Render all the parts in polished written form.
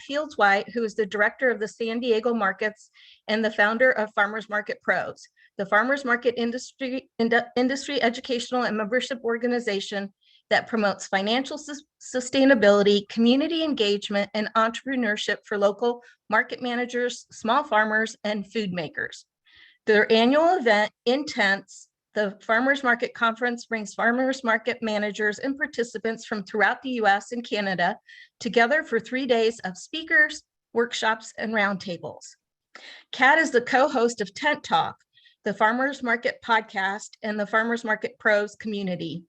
Fields White, who is the director of the San Diego markets and the founder of Farmers Market Pros, the farmers market industry educational and membership organization that promotes financial sustainability, community engagement, and entrepreneurship for local market managers, small farmers, and food makers. Their annual event, Intense, the Farmers Market Conference, brings farmers market managers and participants from throughout the US and Canada together for 3 days of speakers, workshops, and roundtables. Kat is the co-host of Tent Talk, the Farmers Market podcast, and the Farmers Market Pros community.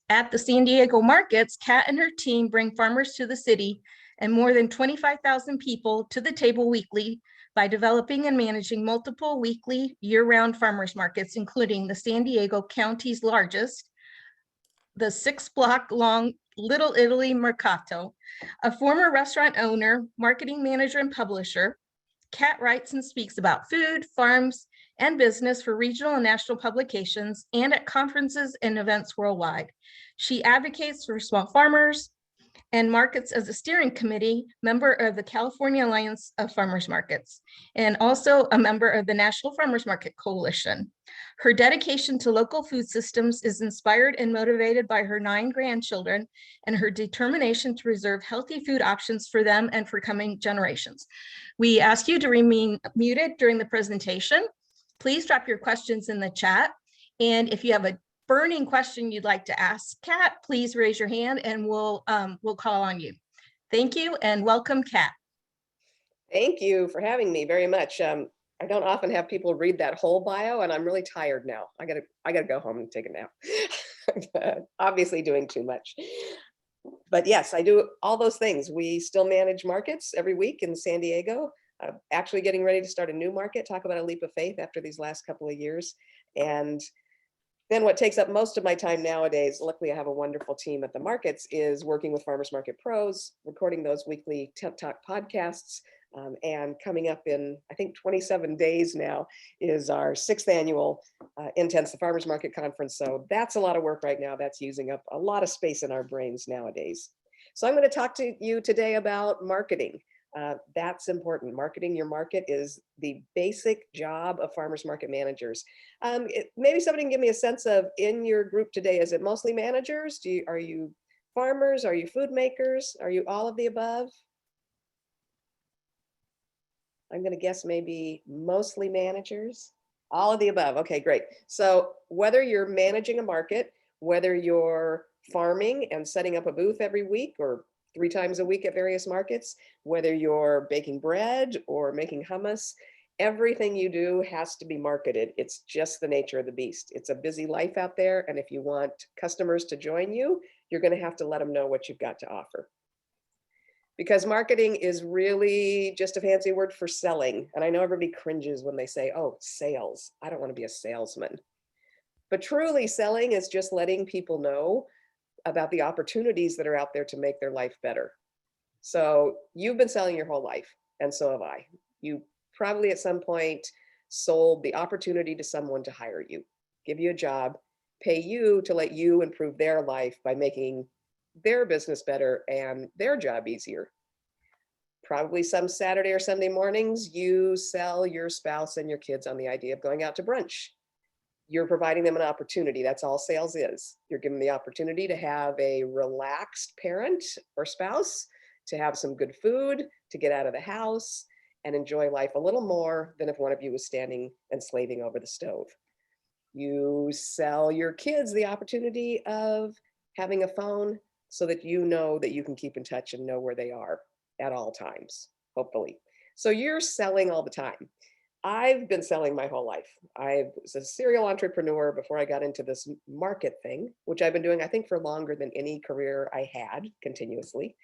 At the San Diego markets, Kat and her team bring farmers to the city and more than 25,000 people to the table weekly by developing and managing multiple weekly year-round farmers markets, including the San Diego County's largest, the 6-block-long Little Italy Mercado. A former restaurant owner, marketing manager, and publisher, Kat writes and speaks about food, farms, and business for regional and national publications and at conferences and events worldwide. She advocates for small farmers and markets as a steering committee member of the California Alliance of Farmers Markets, and also a member of the National Farmers Market Coalition. Her dedication to local food systems is inspired and motivated by her 9 grandchildren and her determination to preserve healthy food options for them and for coming generations. We ask you to remain muted during the presentation. Please drop your questions in the chat. And if you have a burning question you'd like to ask Kat, please raise your hand and we'll call on you. Thank you and welcome, Kat. Thank you for having me very much. I don't often have people read that whole bio, and I'm really tired now. I gotta go home and take a nap. Obviously doing too much. But yes, I do all those things. We still manage markets every week in San Diego. Actually getting ready to start a new market. Talk about a leap of faith after these last couple of years. And then what takes up most of my time nowadays, luckily I have a wonderful team at the markets, is working with Farmers Market Pros, recording those weekly Tent Talk podcasts. And coming up in, I think, 27 days now is our 6th annual Intense, the Farmers Market Conference. So that's a lot of work right now. That's using up a lot of space in our brains nowadays. So I'm going to talk to you today about marketing. That's important. Marketing your market is the basic job of farmers market managers. Maybe somebody can give me a sense of, in your group today, is it mostly managers? Are you farmers? Are you food makers? Are you all of the above? I'm going to guess maybe mostly managers. All of the above. Okay, great. So whether you're managing a market, whether you're farming and setting up a booth every week or 3 times a week at various markets, whether you're baking bread or making hummus, everything you do has to be marketed. It's just the nature of the beast. It's a busy life out there. And if you want customers to join you, you're going to have to let them know what you've got to offer. Because marketing is really just a fancy word for selling. And I know everybody cringes when they say, oh, sales. I don't want to be a salesman. But truly, selling is just letting people know about the opportunities that are out there to make their life better. So you've been selling your whole life, and so have I. You probably at some point sold the opportunity to someone to hire you, give you a job, pay you to let you improve their life by making their business better and their job easier. Probably some Saturday or Sunday mornings, you sell your spouse and your kids on the idea of going out to brunch. You're providing them an opportunity. That's all sales is. You're giving them the opportunity to have a relaxed parent or spouse, to have some good food, to get out of the house and enjoy life a little more than if one of you was standing and slaving over the stove. You sell your kids the opportunity of having a phone so that you know that you can keep in touch and know where they are at all times, hopefully. So you're selling all the time. I've been selling my whole life. I was a serial entrepreneur before I got into this market thing, which I've been doing, I think, for longer than any career I had continuously.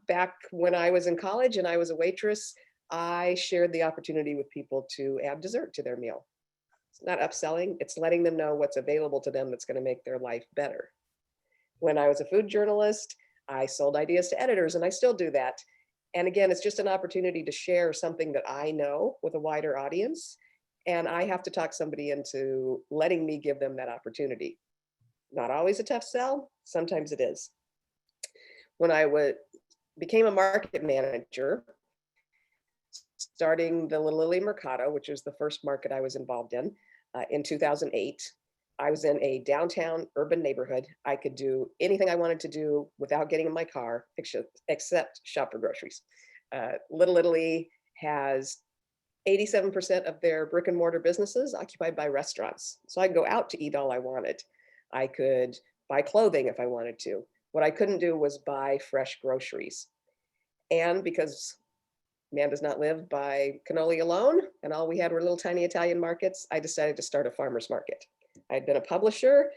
Back when I was in college and I was a waitress, I shared the opportunity with people to add dessert to their meal. It's not upselling, it's letting them know what's available to them that's going to make their life better. When I was a food journalist, I sold ideas to editors, and I still do that. And again, it's just an opportunity to share something that I know with a wider audience. And I have to talk somebody into letting me give them that opportunity. Not always a tough sell. Sometimes it is. When I became a market manager, starting the Little Italy Mercado, which was the first market I was involved in 2008. I was in a downtown urban neighborhood. I could do anything I wanted to do without getting in my car, except shop for groceries. Little Italy has 87% of their brick and mortar businesses occupied by restaurants. So I could go out to eat all I wanted. I could buy clothing if I wanted to. What I couldn't do was buy fresh groceries. And because man does not live by cannoli alone, and all we had were little tiny Italian markets, I decided to start a farmer's market. I'd been a publisher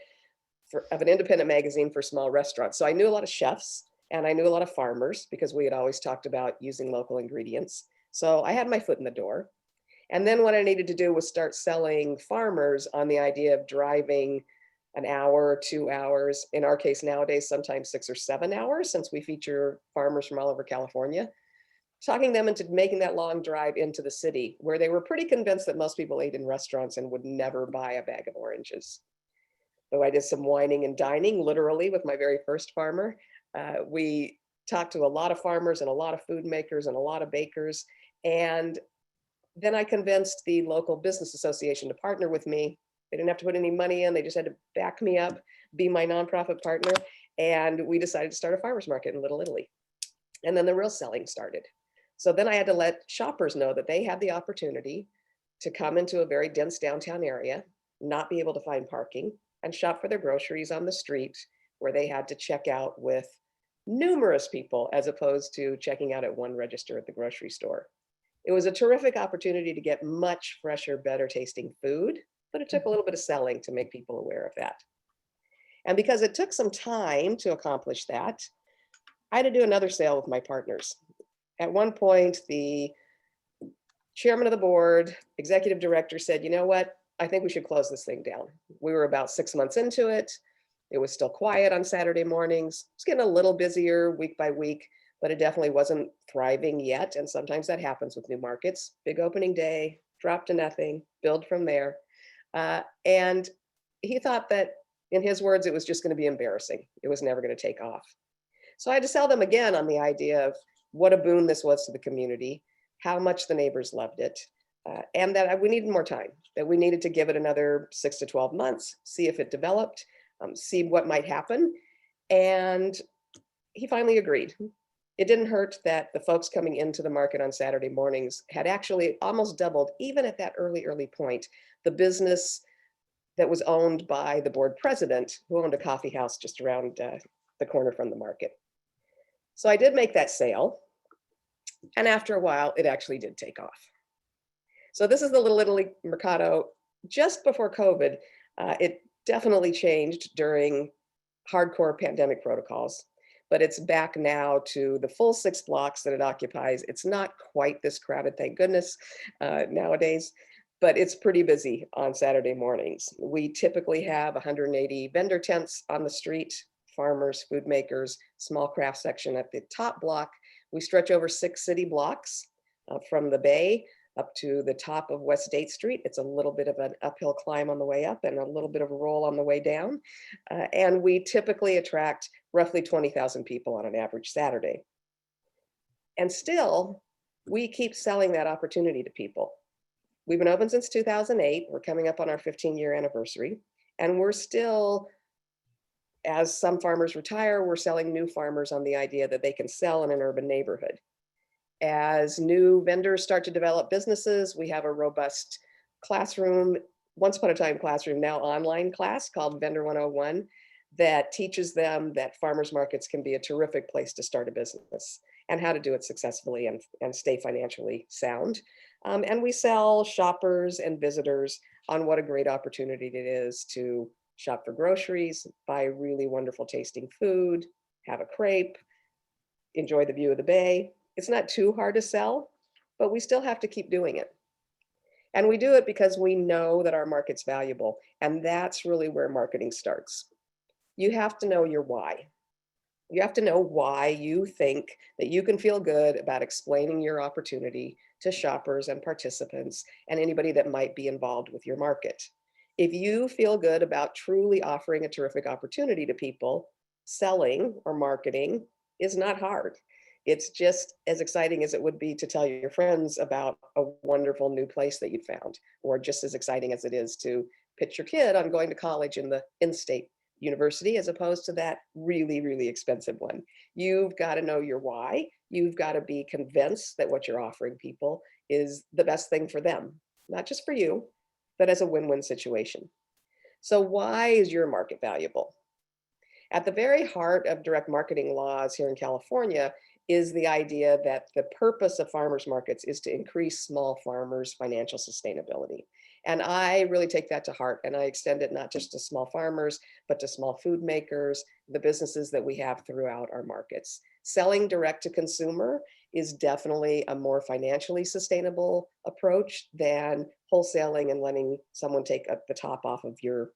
of an independent magazine for small restaurants. So I knew a lot of chefs and I knew a lot of farmers because we had always talked about using local ingredients. So I had my foot in the door. And then what I needed to do was start selling farmers on the idea of driving an hour, 2 hours, in our case nowadays, sometimes 6 or 7 hours, since we feature farmers from all over California, talking them into making that long drive into the city where they were pretty convinced that most people ate in restaurants and would never buy a bag of oranges. So I did some wining and dining, literally, with my very first farmer. We talked to a lot of farmers and a lot of food makers and a lot of bakers. And then I convinced the local business association to partner with me. They didn't have to put any money in. They just had to back me up, be my nonprofit partner. And we decided to start a farmer's market in Little Italy. And then the real selling started. So then I had to let shoppers know that they had the opportunity to come into a very dense downtown area, not be able to find parking, and shop for their groceries on the street where they had to check out with numerous people as opposed to checking out at one register at the grocery store. It was a terrific opportunity to get much fresher, better tasting food, but it took a little bit of selling to make people aware of that. And because it took some time to accomplish that, I had to do another sale with my partners. At one point, the chairman of the board, executive director said, you know what, I think we should close this thing down. We were about 6 months into it. It was still quiet on Saturday mornings. It's getting a little busier week by week, but it definitely wasn't thriving yet. And sometimes that happens with new markets. Big opening day, drop to nothing, build from there. And he thought that, in his words, it was just going to be embarrassing. It was never going to take off. So I had to sell them again on the idea of what a boon this was to the community, how much the neighbors loved it, and that we needed more time, that we needed to give it another 6 to 12 months, see if it developed, see what might happen. And he finally agreed. It didn't hurt that the folks coming into the market on Saturday mornings had actually almost doubled, even at that early point, the business that was owned by the board president, who owned a coffee house just around the corner from the market. So I did make that sale. And after a while, it actually did take off. So this is the Little Italy Mercado just before COVID. It definitely changed during hardcore pandemic protocols, but it's back now to the full 6 blocks that it occupies. It's not quite this crowded, thank goodness, nowadays, but it's pretty busy on Saturday mornings. We typically have 180 vendor tents on the street, farmers, food makers, small craft section at the top block. We stretch over 6 city blocks from the Bay up to the top of West State Street. It's a little bit of an uphill climb on the way up and a little bit of a roll on the way down. And we typically attract roughly 20,000 people on an average Saturday. And still, we keep selling that opportunity to people. We've been open since 2008. We're coming up on our 15-year anniversary. And we're still, as some farmers retire, we're selling new farmers on the idea that they can sell in an urban neighborhood. As new vendors start to develop businesses, we have a robust classroom, once upon a time classroom, now online class called Vendor 101 that teaches them that farmers markets can be a terrific place to start a business and how to do it successfully and stay financially sound. And we sell shoppers and visitors on what a great opportunity it is to shop for groceries, buy really wonderful tasting food, have a crepe, enjoy the view of the bay. It's not too hard to sell, but we still have to keep doing it. And we do it because we know that our market's valuable. And that's really where marketing starts. You have to know your why. You have to know why you think that you can feel good about explaining your opportunity to shoppers and participants and anybody that might be involved with your market. If you feel good about truly offering a terrific opportunity to people, selling or marketing is not hard. It's just as exciting as it would be to tell your friends about a wonderful new place that you found, or just as exciting as it is to pitch your kid on going to college in the in-state university as opposed to that really, really expensive one. You've got to know your why. You've got to be convinced that what you're offering people is the best thing for them, not just for you, but as a win-win situation. So why is your market valuable? At the very heart of direct marketing laws here in California is the idea that the purpose of farmers markets is to increase small farmers' financial sustainability. And I really take that to heart, and I extend it not just to small farmers, but to small food makers, the businesses that we have throughout our markets. Selling direct to consumer is definitely a more financially sustainable approach than wholesaling and letting someone take the top off of your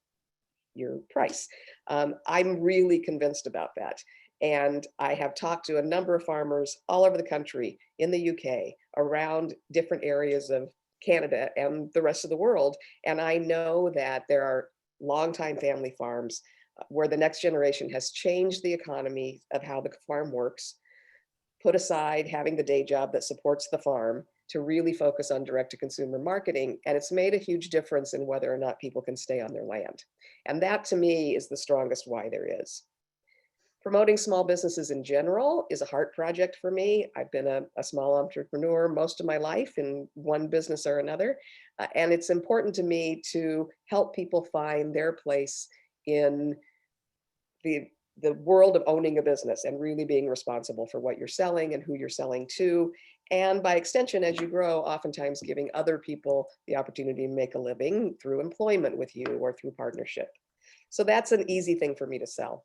price. I'm really convinced about that. And I have talked to a number of farmers all over the country, in the UK, around different areas of Canada and the rest of the world. And I know that there are longtime family farms where the next generation has changed the economy of how the farm works, put aside having the day job that supports the farm to really focus on direct to consumer marketing. And it's made a huge difference in whether or not people can stay on their land. And that to me is the strongest why there is. Promoting small businesses in general is a heart project for me. I've been a small entrepreneur most of my life in one business or another. And it's important to me to help people find their place in the world of owning a business and really being responsible for what you're selling and who you're selling to. And by extension, as you grow, oftentimes giving other people the opportunity to make a living through employment with you or through partnership. So that's an easy thing for me to sell.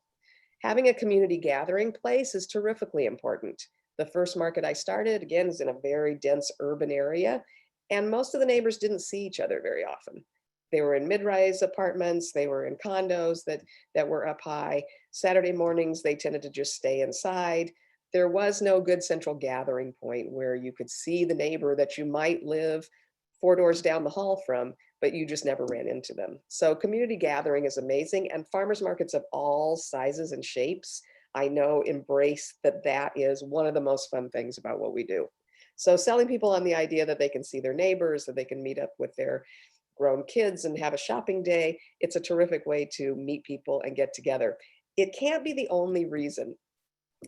Having a community gathering place is terrifically important. The first market I started, again, is in a very dense urban area, and most of the neighbors didn't see each other very often. They were in mid-rise apartments, they were in condos that were up high. Saturday mornings, they tended to just stay inside. There was no good central gathering point where you could see the neighbor that you might live 4 doors down the hall from, but you just never ran into them. So community gathering is amazing, and farmers markets of all sizes and shapes, I know, embrace that is one of the most fun things about what we do. So selling people on the idea that they can see their neighbors, that they can meet up with their grown kids and have a shopping day, it's a terrific way to meet people and get together. It can't be the only reason.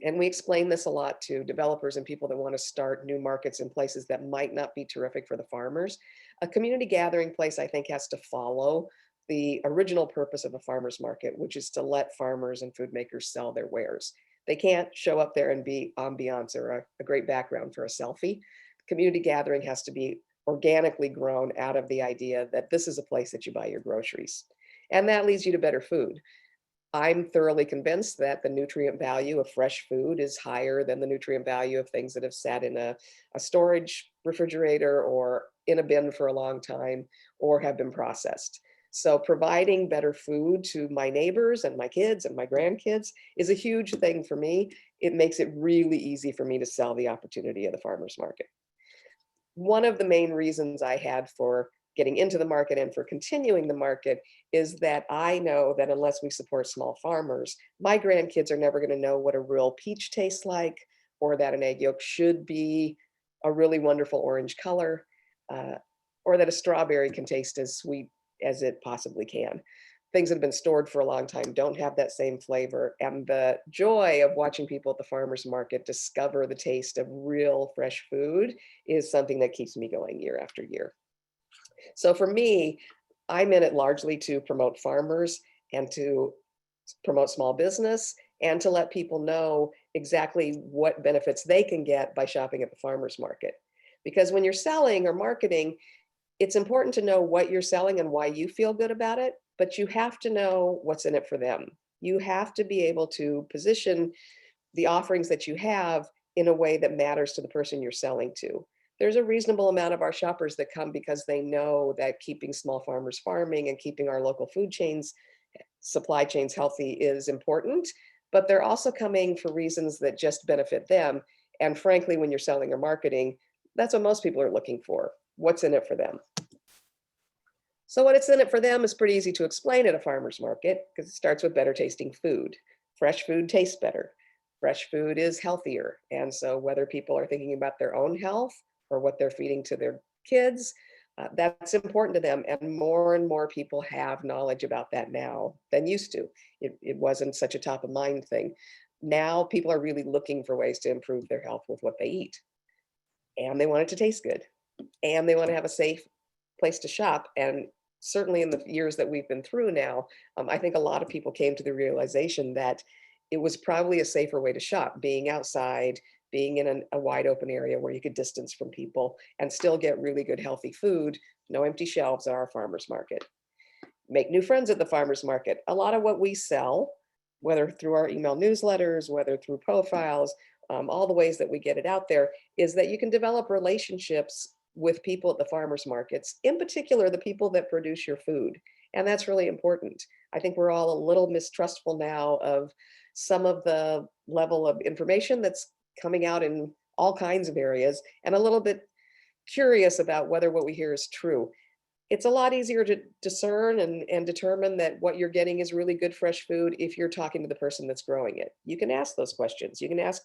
And we explain this a lot to developers and people that want to start new markets in places that might not be terrific for the farmers. A community gathering place, I think, has to follow the original purpose of a farmer's market, which is to let farmers and food makers sell their wares. They can't show up there and be ambiance or a great background for a selfie. Community gathering has to be organically grown out of the idea that this is a place that you buy your groceries. And that leads you to better food. I'm thoroughly convinced that the nutrient value of fresh food is higher than the nutrient value of things that have sat in a storage refrigerator or in a bin for a long time or have been processed. So providing better food to my neighbors and my kids and my grandkids is a huge thing for me. It makes it really easy for me to sell the opportunity of the farmer's market. One of the main reasons I had for getting into the market and for continuing the market is that I know that unless we support small farmers, my grandkids are never going to know what a real peach tastes like, or that an egg yolk should be a really wonderful orange color, or that a strawberry can taste as sweet as it possibly can. Things that have been stored for a long time don't have that same flavor. And the joy of watching people at the farmer's market discover the taste of real fresh food is something that keeps me going year after year. So for me, I'm in it largely to promote farmers and to promote small business and to let people know exactly what benefits they can get by shopping at the farmer's market. Because when you're selling or marketing, it's important to know what you're selling and why you feel good about it, but you have to know what's in it for them. You have to be able to position the offerings that you have in a way that matters to the person you're selling to. There's a reasonable amount of our shoppers that come because they know that keeping small farmers farming and keeping our local food chains, supply chains healthy is important, but they're also coming for reasons that just benefit them. And frankly, when you're selling or marketing, that's what most people are looking for. What's in it for them? So what's in it for them is pretty easy to explain at a farmer's market because it starts with better tasting food. Fresh food tastes better. fresh food is healthier. And so whether people are thinking about their own health or what they're feeding to their kids, that's important to them. And more people have knowledge about that now than used to. It wasn't such a top of mind thing. Now people are really looking for ways to improve their health with what they eat. And they want it to taste good. And they want to have a safe place to shop. And certainly in the years that we've been through now, I think a lot of people came to the realization that it was probably a safer way to shop, being outside, being in a wide open area where you could distance from people and still get really good, healthy food. No empty shelves at our farmer's market. Make new friends at the farmer's market. A lot of what we sell, whether through our email newsletters, whether through profiles, all the ways that we get it out there, is that you can develop relationships with people at the farmers markets, in particular, the people that produce your food. And that's really important. I think we're all a little mistrustful now of some of the level of information that's coming out in all kinds of areas, and a little bit curious about whether what we hear is true. It's a lot easier to discern and determine that what you're getting is really good fresh food if you're talking to the person that's growing it. You can ask those questions. You can ask,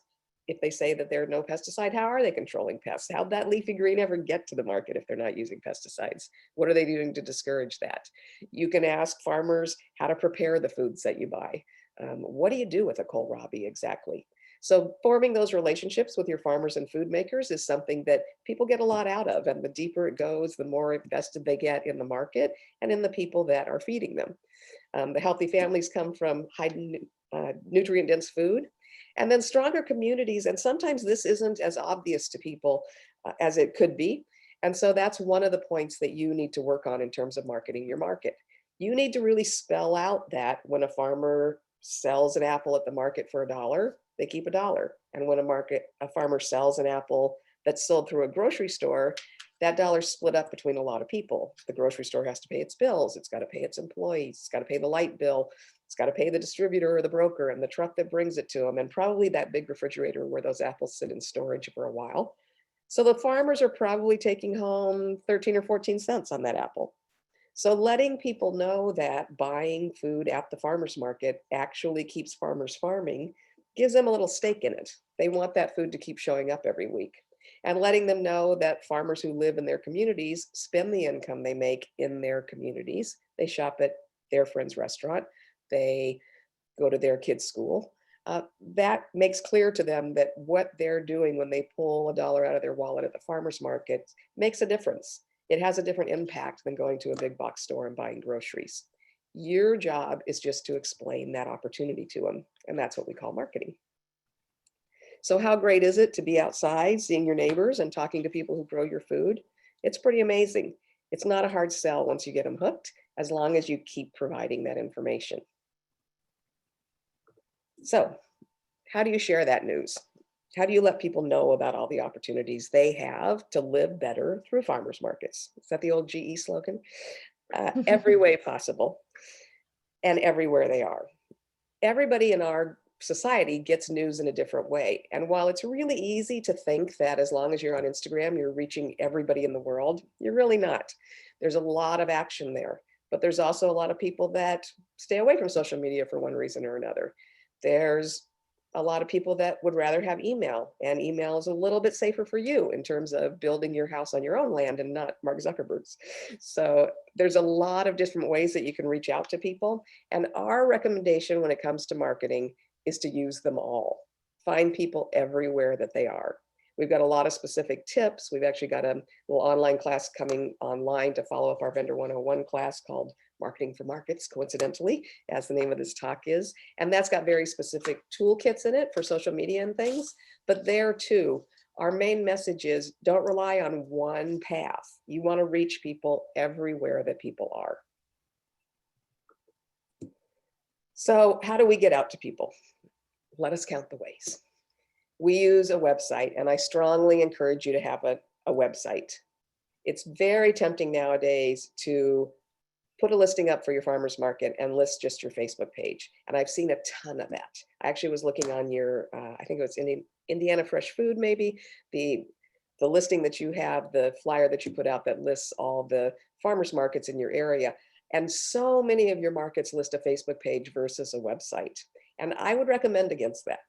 if they say that there are no pesticide, how are they controlling pests? How'd that leafy green ever get to the market if they're not using pesticides? What are they doing to discourage that? You can ask farmers how to prepare the foods that you buy. What do you do with a kohlrabi exactly? So forming those relationships with your farmers and food makers is something that people get a lot out of. And the deeper it goes, the more invested they get in the market and in the people that are feeding them. The healthy families come from high nutrient dense food. And then stronger communities, and sometimes this isn't as obvious to people as it could be. And so that's one of the points that you need to work on in terms of marketing your market. You need to really spell out that when a farmer sells an apple at the market for $1, they keep $1. And when a farmer sells an apple that's sold through a grocery store, that dollar's split up between a lot of people. The grocery store has to pay its bills. It's got to pay its employees. It's got to pay the light bill. It's got to pay the distributor or the broker and the truck that brings it to them, and probably that big refrigerator where those apples sit in storage for a while. So the farmers are probably taking home 13 or 14 cents on that apple. So letting people know that buying food at the farmer's market actually keeps farmers farming gives them a little stake in it. They want that food to keep showing up every week. And letting them know that farmers who live in their communities spend the income they make in their communities. They shop at their friend's restaurant. They go to their kids' school. That makes clear to them that what they're doing when they pull $1 out of their wallet at the farmer's market makes a difference. It has a different impact than going to a big box store and buying groceries. Your job is just to explain that opportunity to them. And that's what we call marketing. So how great is it to be outside, seeing your neighbors and talking to people who grow your food? It's pretty amazing. It's not a hard sell once you get them hooked, as long as you keep providing that information. So how do you share that news? How do you let people know about all the opportunities they have to live better through farmers markets? Is that the old GE slogan? Every way possible and everywhere they are. Everybody in our society gets news in a different way. And while it's really easy to think that as long as you're on Instagram, you're reaching everybody in the world, you're really not. There's a lot of action there, but there's also a lot of people that stay away from social media for one reason or another. There's a lot of people that would rather have email, and email is a little bit safer for you in terms of building your house on your own land and not Mark Zuckerberg's. So there's a lot of different ways that you can reach out to people. And our recommendation when it comes to marketing is to use them all. Find people everywhere that they are. We've got a lot of specific tips. We've actually got a little online class coming online to follow up our Vendor 101 class called Marketing for Markets, coincidentally, as the name of this talk is. And that's got very specific toolkits in it for social media and things. But there too, our main message is don't rely on one path. You want to reach people everywhere that people are. So how do we get out to people? Let us count the ways. We use a website, and I strongly encourage you to have a website. It's very tempting nowadays to put a listing up for your farmer's market and list just your Facebook page. And I've seen a ton of that. I actually was looking on your, I think it was Indiana Fresh Food, maybe, the listing that you have, the flyer that you put out that lists all the farmers markets in your area. And so many of your markets list a Facebook page versus a website. And I would recommend against that.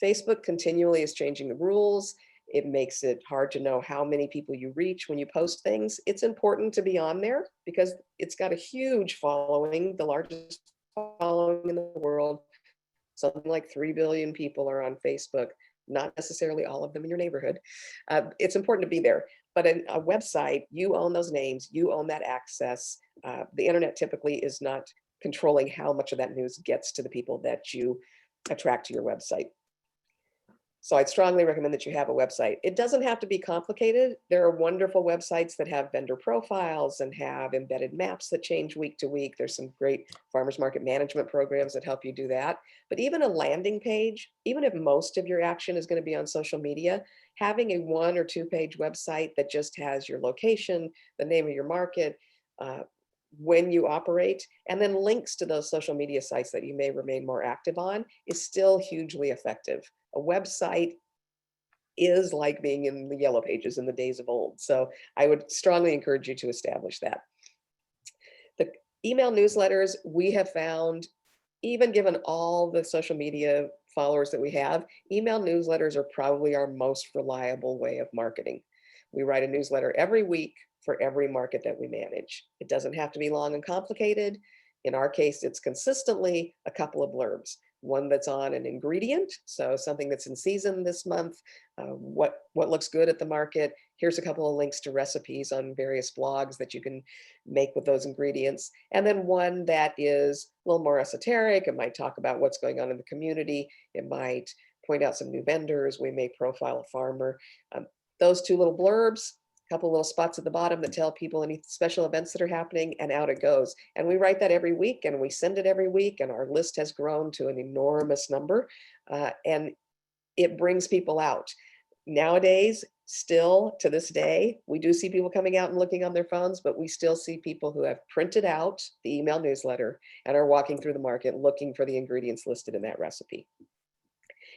Facebook continually is changing the rules. It makes it hard to know how many people you reach when you post things. It's important to be on there because it's got a huge following, the largest following in the world. Something like 3 billion people are on Facebook, not necessarily all of them in your neighborhood. It's important to be there. But a website, you own those names, you own that access. The internet typically is not controlling how much of that news gets to the people that you attract to your website. So I'd strongly recommend that you have a website. It doesn't have to be complicated. There are wonderful websites that have vendor profiles and have embedded maps that change week to week. There's some great farmers market management programs that help you do that. But even a landing page, even if most of your action is going to be on social media, having a 1 or 2 page website that just has your location, the name of your market, when you operate, and then links to those social media sites that you may remain more active on is still hugely effective. A website is like being in the yellow pages in the days of old. So I would strongly encourage you to establish that. The email newsletters we have found, even given all the social media followers that we have, email newsletters are probably our most reliable way of marketing. We write a newsletter every week for every market that we manage. It doesn't have to be long and complicated. In our case, it's consistently a couple of blurbs. One that's on an ingredient, so something that's in season this month, what looks good at the market. Here's a couple of links to recipes on various blogs that you can make with those ingredients. And then one that is a little more esoteric. It might talk about what's going on in the community. It might point out some new vendors. We may profile a farmer. Those 2 little blurbs, couple little spots at the bottom that tell people any special events that are happening, and out it goes. And we write that every week and we send it every week, and our list has grown to an enormous number, and it brings people out. Nowadays, still to this day, we do see people coming out and looking on their phones, but we still see people who have printed out the email newsletter and are walking through the market looking for the ingredients listed in that recipe.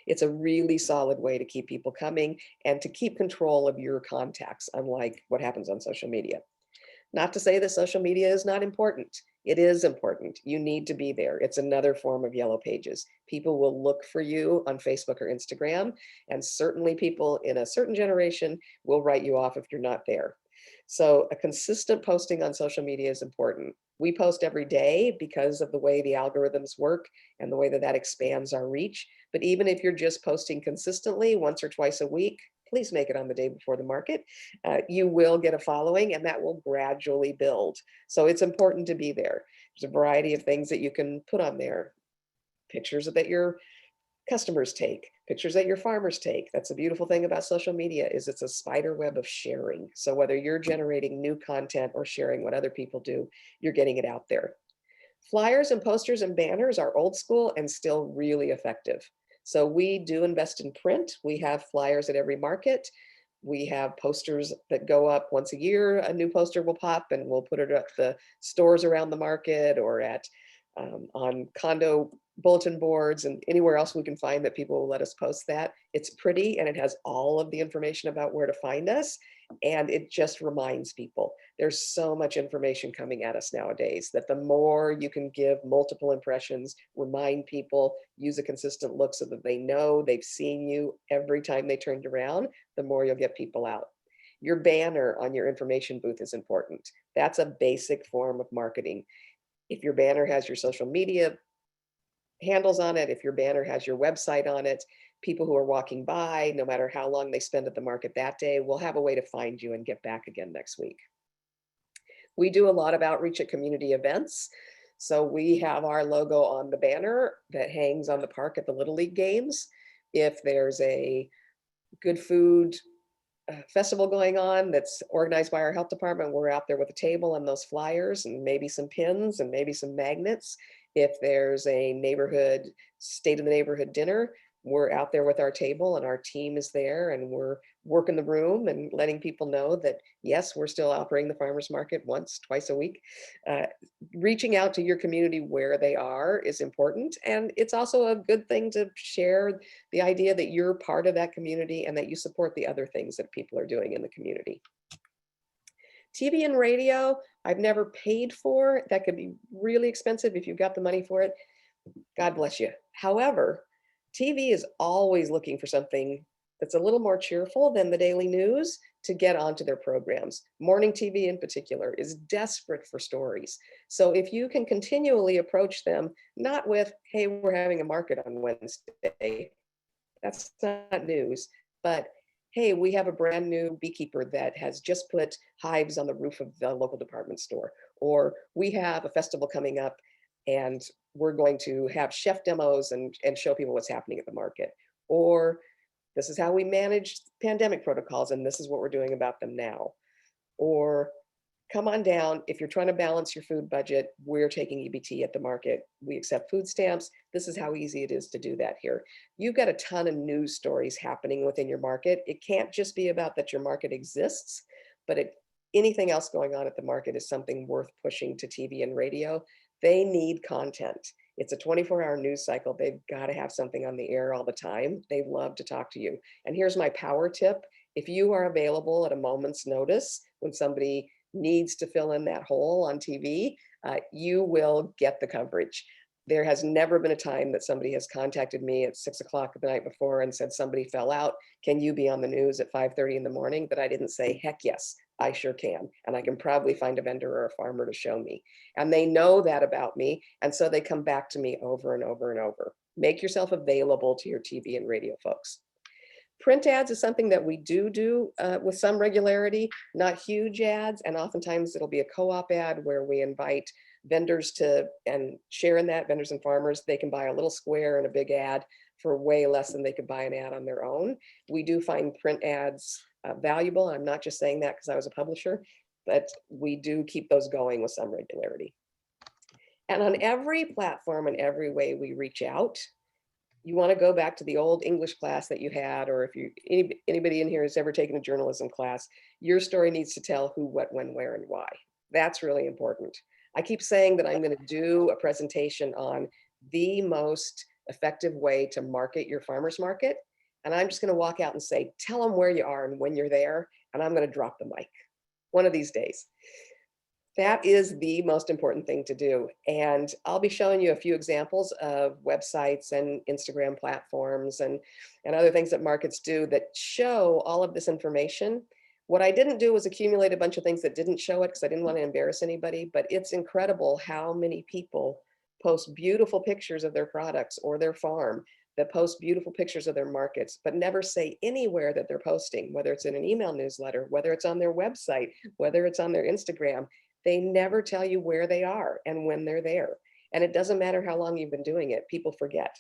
It's a really solid way to keep people coming and to keep control of your contacts, unlike what happens on social media. Not to say that social media is not important. It is important. You need to be there. It's another form of yellow pages. People will look for you on Facebook or Instagram, and certainly people in a certain generation will write you off if you're not there. So a consistent posting on social media is important. We post every day because of the way the algorithms work and the way that that expands our reach. But even if you're just posting consistently once or twice a week, please make it on the day before the market. You will get a following, and that will gradually build. So it's important to be there. There's a variety of things that you can put on there. Pictures that your customers take, pictures that your farmers take. That's a beautiful thing about social media, is it's a spider web of sharing. So whether you're generating new content or sharing what other people do, you're getting it out there. Flyers and posters and banners are old school and still really effective. So we do invest in print. We have flyers at every market. We have posters that go up once a year. A new poster will pop and we'll put it at the stores around the market or at on condo bulletin boards and anywhere else we can find that people will let us post that. It's pretty and it has all of the information about where to find us. And it just reminds people. There's so much information coming at us nowadays that the more you can give multiple impressions, remind people, use a consistent look so that they know they've seen you every time they turned around, the more you'll get people out. Your banner on your information booth is important. That's a basic form of marketing. If your banner has your social media handles on it, if your banner has your website on it, people who are walking by, no matter how long they spend at the market that day, will have a way to find you and get back again next week. We do a lot of outreach at community events. So we have our logo on the banner that hangs on the park at the Little League games. If there's a good food festival going on that's organized by our health department, we're out there with a table and those flyers and maybe some pins and maybe some magnets. If there's a neighborhood, state of the neighborhood dinner, we're out there with our table and our team is there and we're working the room and letting people know that, yes, we're still operating the farmers market once, twice a week. Reaching out to your community where they are is important. And it's also a good thing to share the idea that you're part of that community and that you support the other things that people are doing in the community. TV and radio, I've never paid for. That could be really expensive if you've got the money for it. God bless you. However, TV is always looking for something that's a little more cheerful than the daily news to get onto their programs. Morning TV in particular is desperate for stories. So if you can continually approach them, not with, hey, we're having a market on Wednesday, that's not news, but hey, we have a brand new beekeeper that has just put hives on the roof of the local department store, or we have a festival coming up and we're going to have chef demos and show people what's happening at the market, or this is how we manage pandemic protocols and this is what we're doing about them now. Or come on down, if you're trying to balance your food budget, we're taking EBT at the market. We accept food stamps. This is how easy it is to do that here. You've got a ton of news stories happening within your market. It can't just be about that your market exists, but anything else going on at the market is something worth pushing to TV and radio. They need content. It's a 24-hour news cycle. They've got to have something on the air all the time. They love to talk to you. And here's my power tip. If you are available at a moment's notice when somebody needs to fill in that hole on TV, you will get the coverage. There has never been a time that somebody has contacted me at 6 o'clock the night before and said, somebody fell out. Can you be on the news at 5:30 in the morning? That I didn't say, heck yes, I sure can. And I can probably find a vendor or a farmer to show me. And they know that about me. And so they come back to me over and over and over. Make yourself available to your TV and radio folks. Print ads is something that we do with some regularity, not huge ads. And oftentimes it'll be a co-op ad where we invite vendors to and share in that, vendors and farmers. They can buy a little square and a big ad for way less than they could buy an ad on their own. We do find print ads valuable. I'm not just saying that because I was a publisher, but we do keep those going with some regularity. And on every platform and every way we reach out, you want to go back to the old English class that you had, or if anybody in here has ever taken a journalism class, your story needs to tell who, what, when, where, and why. That's really important. I keep saying that I'm going to do a presentation on the most effective way to market your farmer's market. And I'm just going to walk out and say, tell them where you are and when you're there, and I'm going to drop the mic one of these days. That is the most important thing to do. And I'll be showing you a few examples of websites and Instagram platforms and other things that markets do that show all of this information. What I didn't do was accumulate a bunch of things that didn't show it because I didn't want to embarrass anybody, but it's incredible how many people post beautiful pictures of their products or their farm, that post beautiful pictures of their markets, but never say anywhere that they're posting, whether it's in an email newsletter, whether it's on their website, whether it's on their Instagram. They never tell you where they are and when they're there. And it doesn't matter how long you've been doing it, people forget.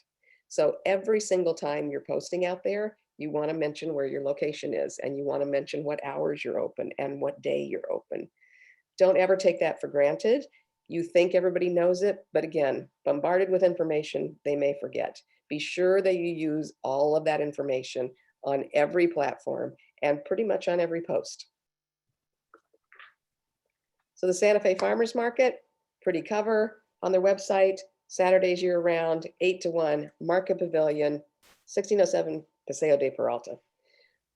So every single time you're posting out there, you want to mention where your location is, and you want to mention what hours you're open and what day you're open. Don't ever take that for granted. You think everybody knows it, but again, bombarded with information, they may forget. Be sure that you use all of that information on every platform and pretty much on every post. So the Santa Fe Farmers Market, pretty cover on their website, Saturdays year round, 8 to 1, Market Pavilion, 1607 Paseo de Peralta.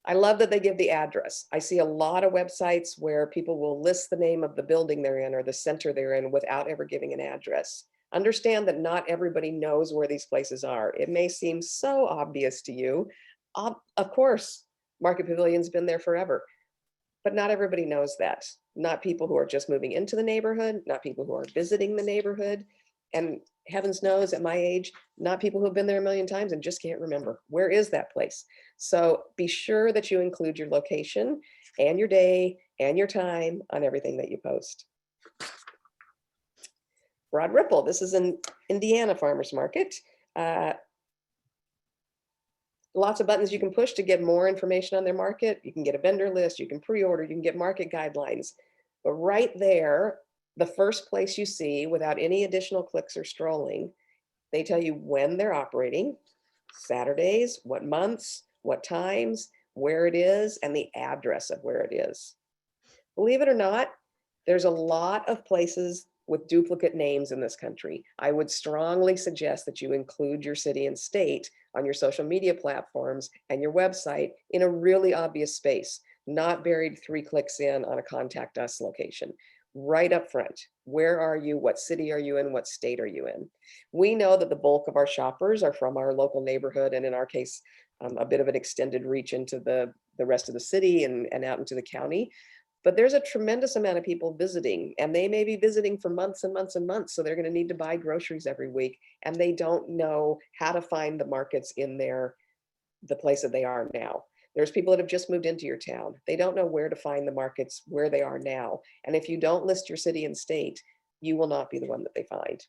I love that they give the address. I see a lot of websites where people will list the name of the building they're in or the center they're in without ever giving an address. Understand that not everybody knows where these places are. It may seem so obvious to you. Of course, Market Pavilion's been there forever, but not everybody knows that. Not people who are just moving into the neighborhood, not people who are visiting the neighborhood. And heavens knows at my age, not people who have been there a million times and just can't remember. Where is that place? So be sure that you include your location and your day and your time on everything that you post. Broad Ripple, this is an Indiana farmers market. Lots of buttons you can push to get more information on their market. You can get a vendor list, you can pre-order, you can get market guidelines. But right there, the first place you see without any additional clicks or scrolling, they tell you when they're operating, Saturdays, what months, what times, where it is, and the address of where it is. Believe it or not, there's a lot of places with duplicate names in this country. I would strongly suggest that you include your city and state on your social media platforms and your website in a really obvious space, not buried 3 clicks in on a contact us location. right up front. Where are you? What city are you in? What state are you in? We know that the bulk of our shoppers are from our local neighborhood, and in our case, a bit of an extended reach into the rest of the city and out into the county. But there's a tremendous amount of people visiting, and they may be visiting for months and months and months. So they're going to need to buy groceries every week, and they don't know how to find the markets in the place that they are now. There's people that have just moved into your town. They don't know where to find the markets where they are now. And if you don't list your city and state, you will not be the one that they find.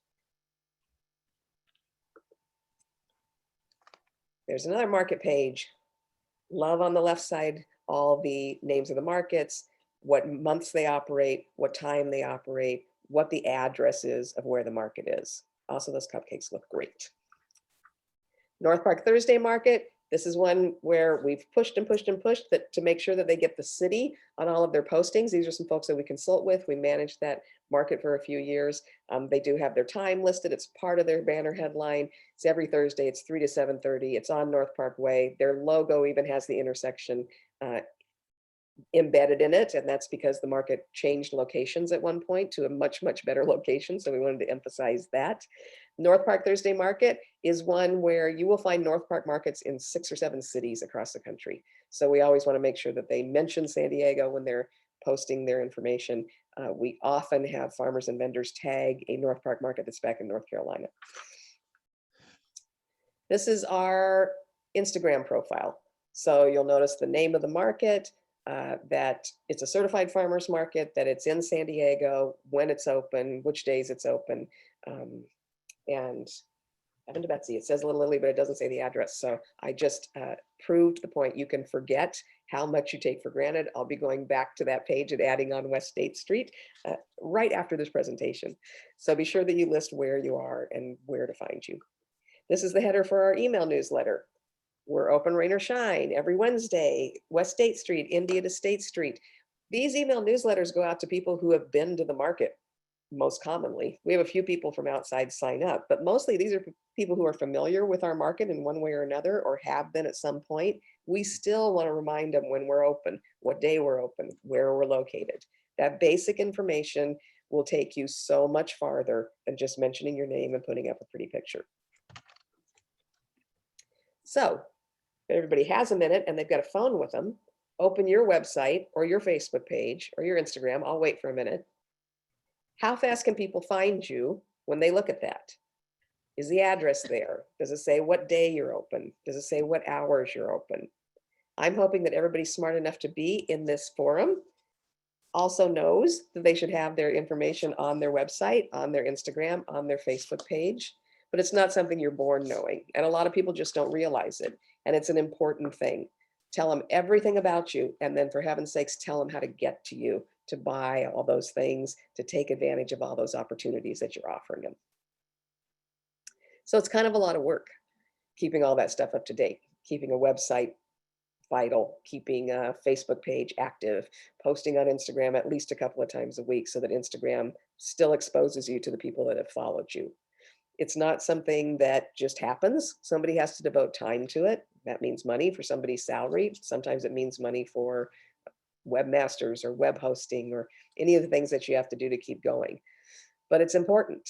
There's another market page. Love on the left side, all the names of the markets, what months they operate, what time they operate, what the address is of where the market is. Also, those cupcakes look great. North Park Thursday Market. This is one where we've pushed and pushed and pushed that to make sure that they get the city on all of their postings. These are some folks that we consult with. We managed that market for a few years. They do have their time listed. It's part of their banner headline. It's every Thursday. It's 3 to 7:30. It's on North Park Way. Their logo even has the intersection embedded in it. And that's because the market changed locations at one point to a much, much better location. So we wanted to emphasize that. North Park Thursday Market is one where you will find North Park markets in 6 or 7 cities across the country. So we always want to make sure that they mention San Diego when they're posting their information. We often have farmers and vendors tag a North Park market that's back in North Carolina. This is our Instagram profile. So you'll notice the name of the market, that it's a certified farmers market, that it's in San Diego, when it's open, which days it's open. And Evan to Betsy, it says Little Lily, but it doesn't say the address. So I just proved the point. You can forget how much you take for granted. I'll be going back to that page and adding on West State Street right after this presentation. So be sure that you list where you are and where to find you. This is the header for our email newsletter. We're open, rain or shine, every Wednesday, West State Street, India to State Street. These email newsletters go out to people who have been to the market most commonly. We have a few people from outside sign up, but mostly these are people who are familiar with our market in one way or another, or have been at some point. We still want to remind them when we're open, what day we're open, where we're located. That basic information will take you so much farther than just mentioning your name and putting up a pretty picture. So if everybody has a minute and they've got a phone with them, open your website or your Facebook page or your Instagram. I'll wait for a minute. How fast can people find you when they look at that? Is the address there? Does it say what day you're open? Does it say what hours you're open? I'm hoping that everybody's smart enough to be in this forum also knows that they should have their information on their website, on their Instagram, on their Facebook page, but it's not something you're born knowing. And a lot of people just don't realize it. And it's an important thing. Tell them everything about you. And then for heaven's sakes, tell them how to get to you, to buy all those things, to take advantage of all those opportunities that you're offering them. So it's kind of a lot of work, keeping all that stuff up to date, keeping a website vital, keeping a Facebook page active, posting on Instagram at least a couple of times a week so that Instagram still exposes you to the people that have followed you. It's not something that just happens. Somebody has to devote time to it. That means money for somebody's salary. Sometimes it means money for webmasters or web hosting or any of the things that you have to do to keep going. But it's important.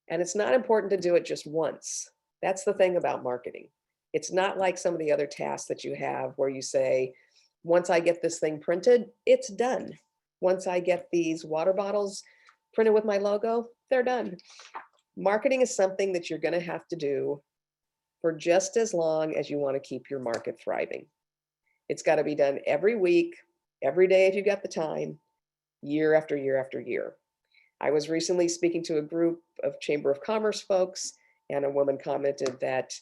And it's not important to do it just once. That's the thing about marketing. It's not like some of the other tasks that you have where you say, once I get this thing printed, it's done. Once I get these water bottles printed with my logo, they're done. Marketing is something that you're going to have to do for just as long as you want to keep your market thriving. It's got to be done every week, every day if you've got the time, year after year after year. I was recently speaking to a group of Chamber of Commerce folks, and a woman commented that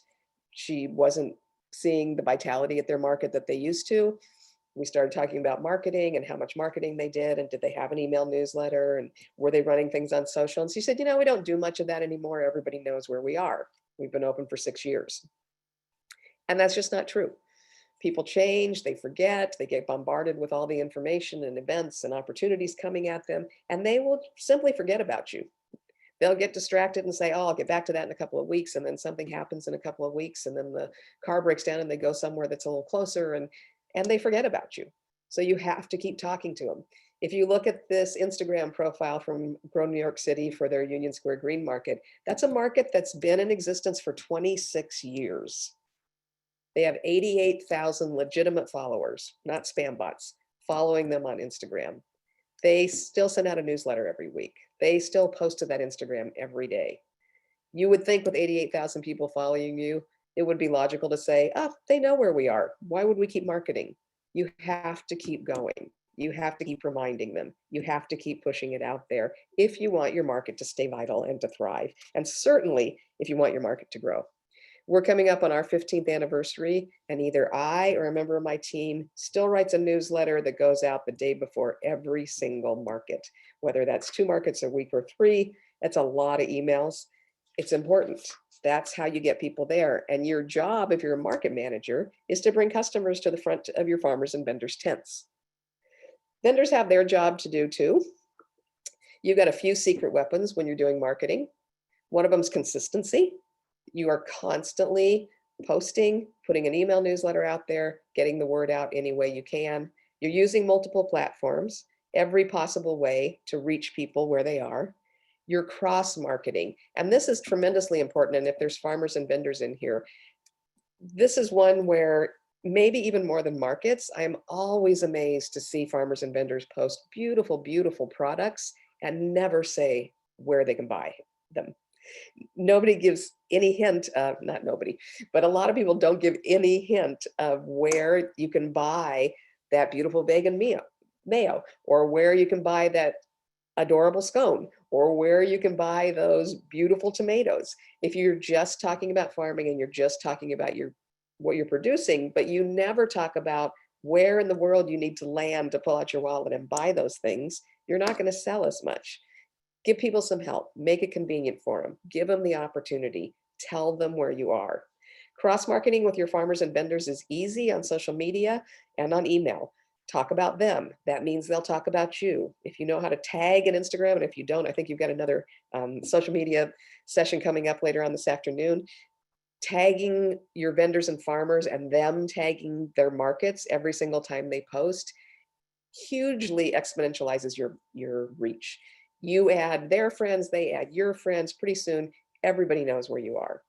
she wasn't seeing the vitality at their market that they used to. We started talking about marketing and how much marketing they did, and did they have an email newsletter, and were they running things on social? And she said, we don't do much of that anymore. Everybody knows where we are. We've been open for 6 years. And that's just not true. People change, they forget, they get bombarded with all the information and events and opportunities coming at them, and they will simply forget about you. They'll get distracted and say, oh, I'll get back to that in a couple of weeks. And then something happens in a couple of weeks, and then the car breaks down and they go somewhere that's a little closer, and they forget about you. So you have to keep talking to them. If you look at this Instagram profile from Grow New York City for their Union Square Green Market, that's a market that's been in existence for 26 years. They have 88,000 legitimate followers, not spam bots, following them on Instagram. They still send out a newsletter every week. They still post to that Instagram every day. You would think with 88,000 people following you, it would be logical to say, oh, they know where we are. Why would we keep marketing? You have to keep going. You have to keep reminding them. You have to keep pushing it out there if you want your market to stay vital and to thrive. And certainly if you want your market to grow. We're coming up on our 15th anniversary, and either I or a member of my team still writes a newsletter that goes out the day before every single market, whether that's 2 markets a week or 3. That's a lot of emails. It's important. That's how you get people there. And your job, if you're a market manager, is to bring customers to the front of your farmers and vendors' tents. Vendors have their job to do too. You've got a few secret weapons when you're doing marketing. One of them is consistency. You are constantly posting, putting an email newsletter out there, getting the word out any way you can. You're using multiple platforms, every possible way to reach people where they are. You're cross-marketing, and this is tremendously important. And if there's farmers and vendors in here, this is one where maybe even more than markets, I am always amazed to see farmers and vendors post beautiful, beautiful products and never say where they can buy them. Nobody gives any hint of, not nobody, but a lot of people don't give any hint of where you can buy that beautiful vegan mayo, or where you can buy that adorable scone, or where you can buy those beautiful tomatoes. If you're just talking about farming and you're just talking about what you're producing, but you never talk about where in the world you need to land to pull out your wallet and buy those things, you're not going to sell as much. Give people some help, make it convenient for them, give them the opportunity, tell them where you are. Cross-marketing with your farmers and vendors is easy on social media and on email. Talk about them. That means they'll talk about you. If you know how to tag an Instagram, and if you don't, I think you've got another social media session coming up later on this afternoon. Tagging your vendors and farmers and them tagging their markets every single time they post hugely exponentializes your reach. You add their friends, they add your friends. Pretty soon, everybody knows where you are.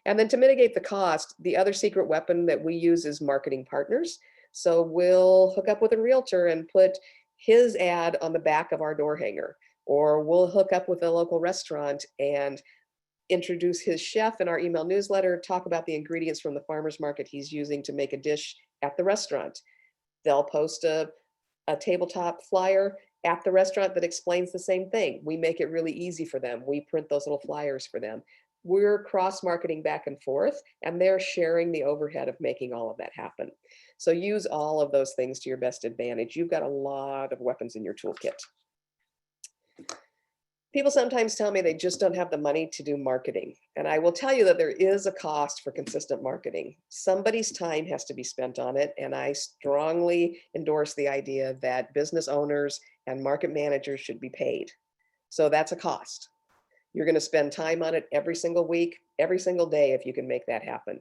And then to mitigate the cost, the other secret weapon that we use is marketing partners. So we'll hook up with a realtor and put his ad on the back of our door hanger, or we'll hook up with a local restaurant and introduce his chef in our email newsletter, talk about the ingredients from the farmer's market he's using to make a dish at the restaurant. They'll post a tabletop flyer at the restaurant that explains the same thing. We make it really easy for them. We print those little flyers for them. We're cross-marketing back and forth, and they're sharing the overhead of making all of that happen. So use all of those things to your best advantage. You've got a lot of weapons in your toolkit. People sometimes tell me they just don't have the money to do marketing. And I will tell you that there is a cost for consistent marketing. Somebody's time has to be spent on it. And I strongly endorse the idea that business owners and market managers should be paid. So that's a cost. You're going to spend time on it every single week, every single day, if you can make that happen.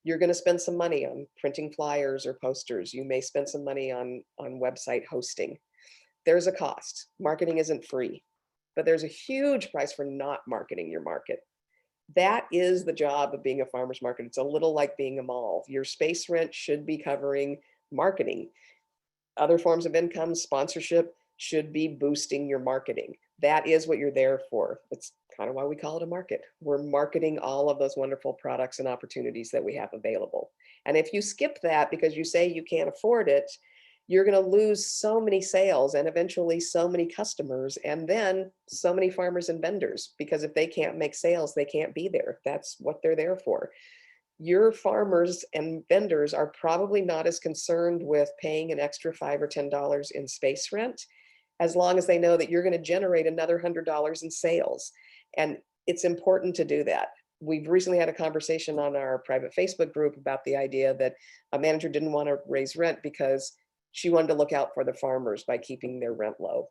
You're going to spend some money on printing flyers or posters. You may spend some money on website hosting. There's a cost. Marketing isn't free. But there's a huge price for not marketing your market. That is the job of being a farmer's market. It's a little like being a mall. Your space rent should be covering marketing. Other forms of income, sponsorship, should be boosting your marketing. That is what you're there for. It's kind of why we call it a market. We're marketing all of those wonderful products and opportunities that we have available. And if you skip that because you say you can't afford it, you're going to lose so many sales and eventually so many customers, and then so many farmers and vendors, because if they can't make sales, they can't be there. That's what they're there for. Your farmers and vendors are probably not as concerned with paying an extra $5 or $10 in space rent, as long as they know that you're going to generate another $100 in sales. And it's important to do that. We've recently had a conversation on our private Facebook group about the idea that a manager didn't want to raise rent because she wanted to look out for the farmers by keeping their rent low.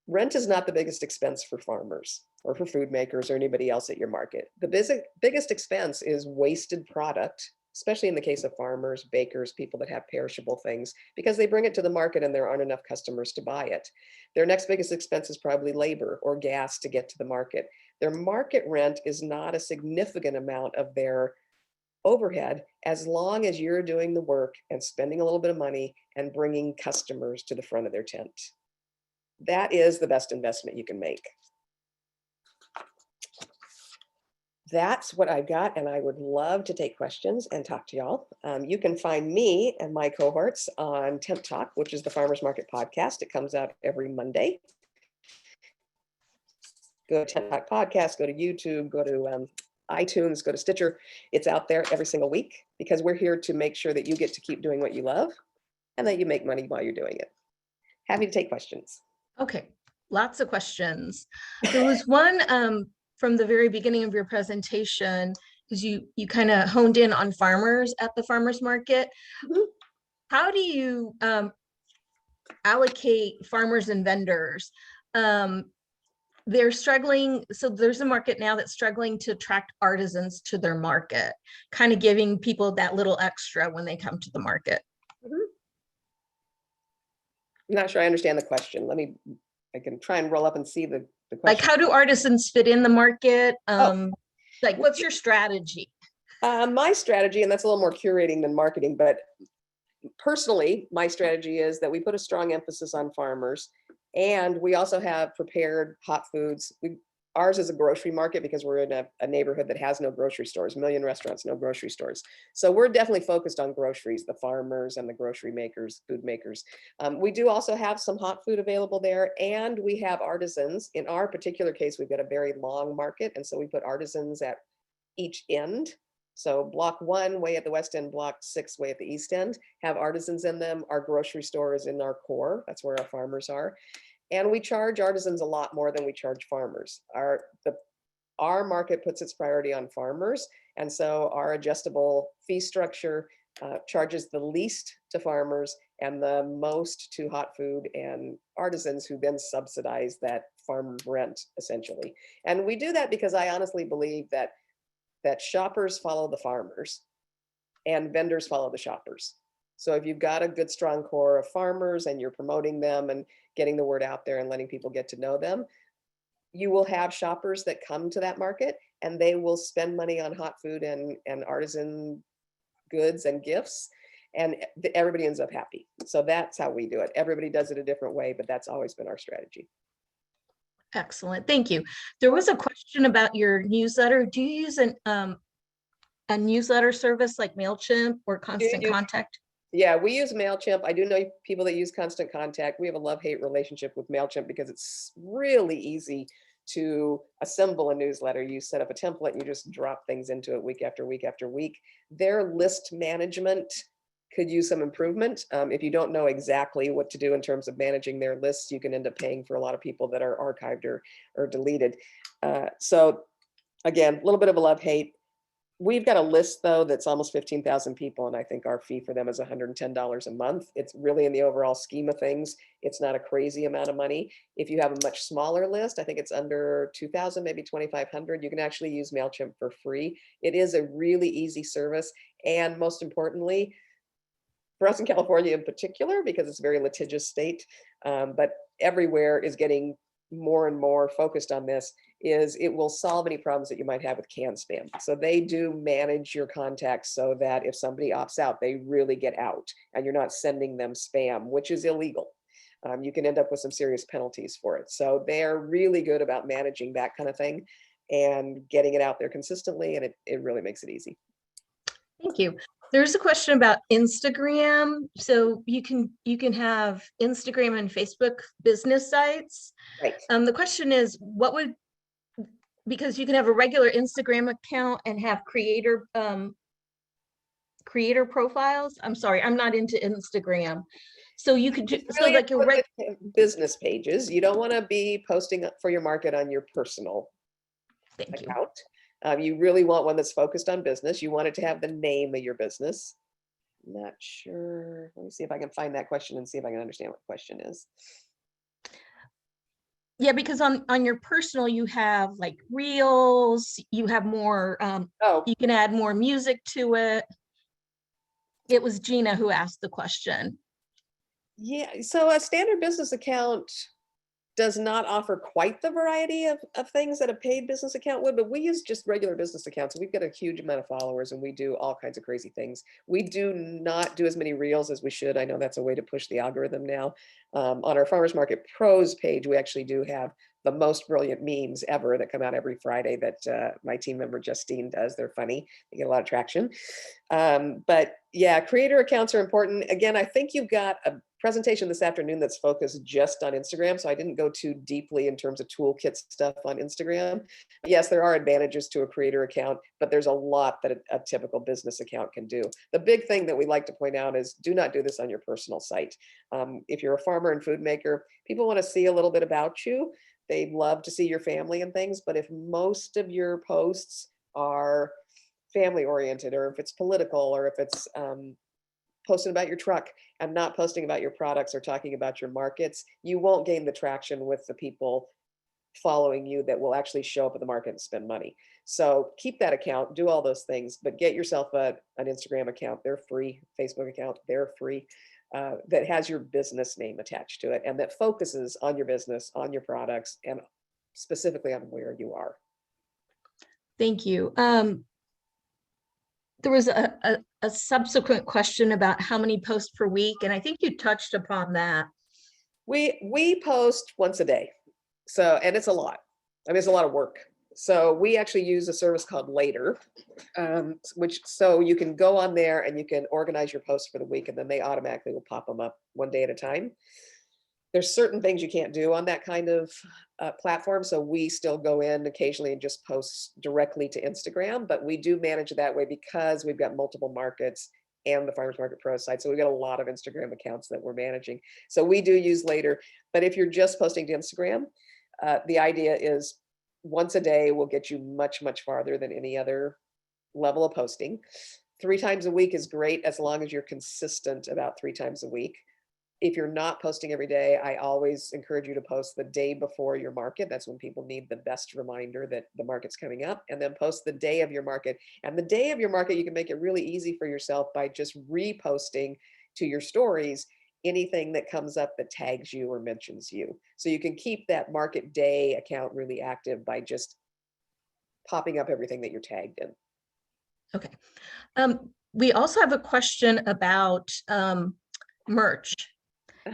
Rent is not the biggest expense for farmers or for food makers or anybody else at your market. The biggest expense is wasted product especially in the case of farmers, bakers, people that have perishable things, because they bring it to the market and there aren't enough customers to buy it. Their next biggest expense is probably labor or gas to get to the market. Their market rent is not a significant amount of their overhead, as long as you're doing the work and spending a little bit of money and bringing customers to the front of their tent. That is the best investment you can make. That's what I've got, and I would love to take questions and talk to y'all. You can find me and my cohorts on Tent Talk, which is the Farmers Market podcast. It comes out every Monday. Go to Tent Talk Podcast, go to YouTube, go to iTunes, go to Stitcher. It's out there every single week because we're here to make sure that you get to keep doing what you love and that you make money while you're doing it. Happy to take questions. Okay, lots of questions. There was one from the very beginning of your presentation, because you kind of honed in on farmers at the farmers market. Mhm. How do you allocate farmers and vendors? They're struggling. So there's a market now that's struggling to attract artisans to their market, kind of giving people that little extra when they come to the market. Mhm. I'm not sure I understand the question. I can try and roll up and see the question. Like, how do artisans fit in the market? Oh. Like, what's your strategy? My strategy, and that's a little more curating than marketing, but personally, my strategy is that we put a strong emphasis on farmers, and we also have prepared hot foods. Ours is a grocery market because we're in a neighborhood that has no grocery stores, a million restaurants, no grocery stores. So we're definitely focused on groceries, the farmers and the grocery makers, food makers. We do also have some hot food available there, and we have artisans. In our particular case, we've got a very long market, and so we put artisans at each end. So block 1 way at the west end, block 6 way at the east end have artisans in them. Our grocery store is in our core. That's where our farmers are. And we charge artisans a lot more than we charge farmers. Our market puts its priority on farmers. And so our adjustable fee structure charges the least to farmers and the most to hot food and artisans, who then subsidize that farm rent essentially. And we do that because I honestly believe that shoppers follow the farmers and vendors follow the shoppers. So if you've got a good, strong core of farmers and you're promoting them and getting the word out there and letting people get to know them, you will have shoppers that come to that market and they will spend money on hot food and artisan goods and gifts, and everybody ends up happy. So that's how we do it. Everybody does it a different way, but that's always been our strategy. Excellent, thank you. There was a question about your newsletter. Do you use a newsletter service like MailChimp or Constant Contact? Yeah, we use MailChimp. I do know people that use Constant Contact. We have a love-hate relationship with MailChimp because it's really easy to assemble a newsletter. You set up a template and you just drop things into it week after week after week. Their list management could use some improvement. If you don't know exactly what to do in terms of managing their lists, you can end up paying for a lot of people that are archived or deleted. So again, a little bit of a love-hate. We've got a list though that's almost 15,000 people, and I think our fee for them is $110 a month. It's really, in the overall scheme of things, it's not a crazy amount of money. If you have a much smaller list, I think it's under 2,000, maybe 2,500, you can actually use MailChimp for free. It is a really easy service, and most importantly, for us in California in particular, because it's a very litigious state, but everywhere is getting more and more focused on this, is it will solve any problems that you might have with canned spam. So they do manage your contacts so that if somebody opts out, they really get out and you're not sending them spam, which is illegal. You can end up with some serious penalties for it. So they're really good about managing that kind of thing and getting it out there consistently, and it really makes it easy. Thank you. There's a question about Instagram. So you can have Instagram and Facebook business sites. Right. The question is, because you can have a regular Instagram account and have creator profiles. I'm sorry, I'm not into Instagram. So you could do Really, so like your business pages. You don't want to be posting for your market on your personal account. You really want one that's focused on business. You want it to have the name of your business. Not sure. Let me see if I can find that question and see if I can understand what the question is. Yeah, because on your personal, you have like reels, you have more, you can add more music to it. It was Gina who asked the question. Yeah, so a standard business account does not offer quite the variety of things that a paid business account would, but we use just regular business accounts. We've got a huge amount of followers and we do all kinds of crazy things. We do not do as many reels as we should. I know that's a way to push the algorithm now. On our Farmers Market Pros page, we actually do have the most brilliant memes ever that come out every Friday that my team member Justine does. They're funny. They get a lot of traction. But yeah, creator accounts are important. Again, I think you've got a presentation this afternoon that's focused just on Instagram. So I didn't go too deeply in terms of toolkit stuff on Instagram. But yes, there are advantages to a creator account, but there's a lot that a typical business account can do. The big thing that we like to point out is do not do this on your personal site. If you're a farmer and food maker, people want to see a little bit about you. They'd love to see your family and things, but if most of your posts are family oriented, or if it's political, or if it's posting about your truck and not posting about your products or talking about your markets, you won't gain the traction with the people following you that will actually show up at the market and spend money. So keep that account, do all those things, but get yourself an Instagram account. They're free. Facebook account, they're free. That has your business name attached to it and that focuses on your business, on your products, and specifically on where you are. Thank you. There was a subsequent question about how many posts per week, and I think you touched upon that. We post once a day. So, and it's a lot. I mean, it's a lot of work. So we actually use a service called Later, which so you can go on there and you can organize your posts for the week, and then they automatically will pop them up one day at a time. There's certain things you can't do on that kind of platform. So we still go in occasionally and just post directly to Instagram, but we do manage it that way because we've got multiple markets and the Farmers Market Pro site. So we've got a lot of Instagram accounts that we're managing. So we do use Later, but if you're just posting to Instagram, the idea is once a day will get you much, much farther than any other level of posting. 3 times a week is great as long as you're consistent about 3 times a week. If you're not posting every day, I always encourage you to post the day before your market. That's when people need the best reminder that the market's coming up, and then post the day of your market. And the day of your market, you can make it really easy for yourself by just reposting to your stories anything that comes up that tags you or mentions you. So you can keep that market day account really active by just popping up everything that you're tagged in. Okay. We also have a question about merch.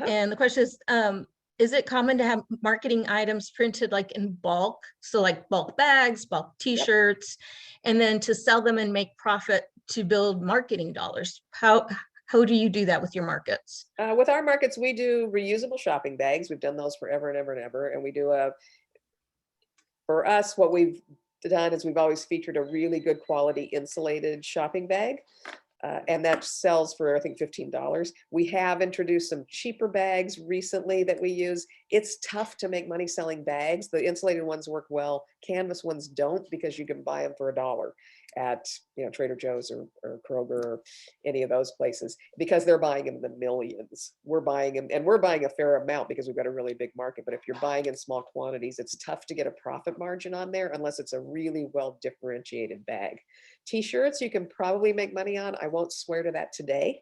And the question is it common to have marketing items printed like in bulk? So like bulk bags, bulk t-shirts, and then to sell them and make profit to build marketing dollars. How do you do that with your markets? With our markets, we do reusable shopping bags. We've done those forever and ever and ever. And we do for us, what we've done is we've always featured a really good quality insulated shopping bag. And that sells for, I think, $15. We have introduced some cheaper bags recently that we use. It's tough to make money selling bags. The insulated ones work well. Canvas ones don't, because you can buy them for $1 at Trader Joe's or Kroger or any of those places, because they're buying them in the millions. We're buying them, and we're buying a fair amount because we've got a really big market. But if you're buying in small quantities, it's tough to get a profit margin on there unless it's a really well differentiated bag. T-shirts you can probably make money on. I won't swear to that today,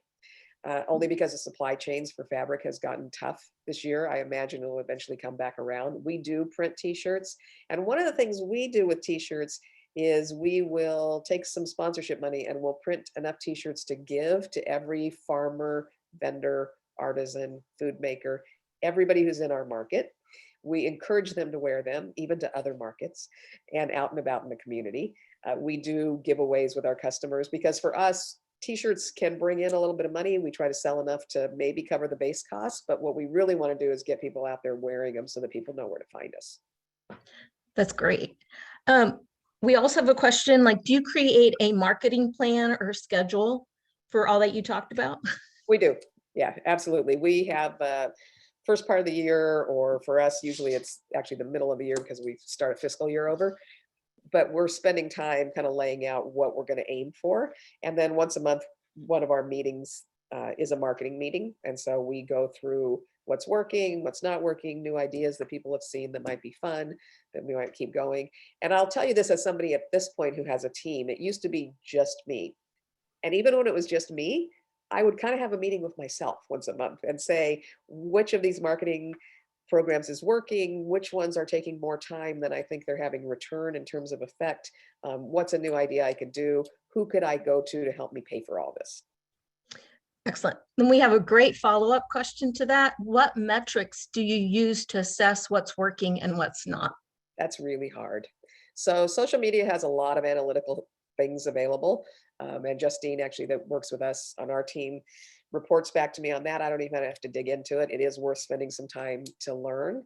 only because the supply chains for fabric has gotten tough this year. I imagine it'll eventually come back around. We do print T-shirts. And one of the things we do with T-shirts is we will take some sponsorship money and we'll print enough T-shirts to give to every farmer, vendor, artisan, food maker, everybody who's in our market. We encourage them to wear them, even to other markets and out and about in the community. We do giveaways with our customers because for us, T-shirts can bring in a little bit of money. We try to sell enough to maybe cover the base costs, but what we really want to do is get people out there wearing them so that people know where to find us. That's great. We also have a question like, do you create a marketing plan or schedule for all that you talked about? We do. Yeah, absolutely. We have first part of the year, or for us, usually it's actually the middle of the year because we start a fiscal year over. But we're spending time kind of laying out what we're going to aim for. And then once a month, one of our meetings is a marketing meeting. And so we go through what's working, what's not working, new ideas that people have seen that might be fun, that we might keep going. And I'll tell you this as somebody at this point who has a team, it used to be just me. And even when it was just me, I would kind of have a meeting with myself once a month and say, which of these marketing programs is working, which ones are taking more time than I think they're having return in terms of effect, what's a new idea I could do, who could I go to help me pay for all this? Excellent. Then we have a great follow-up question to that. What metrics do you use to assess what's working and what's not? That's really hard. So social media has a lot of analytical things available. And Justine, actually, that works with us on our team, reports back to me on that. I don't even have to dig into it. It is worth spending some time to learn.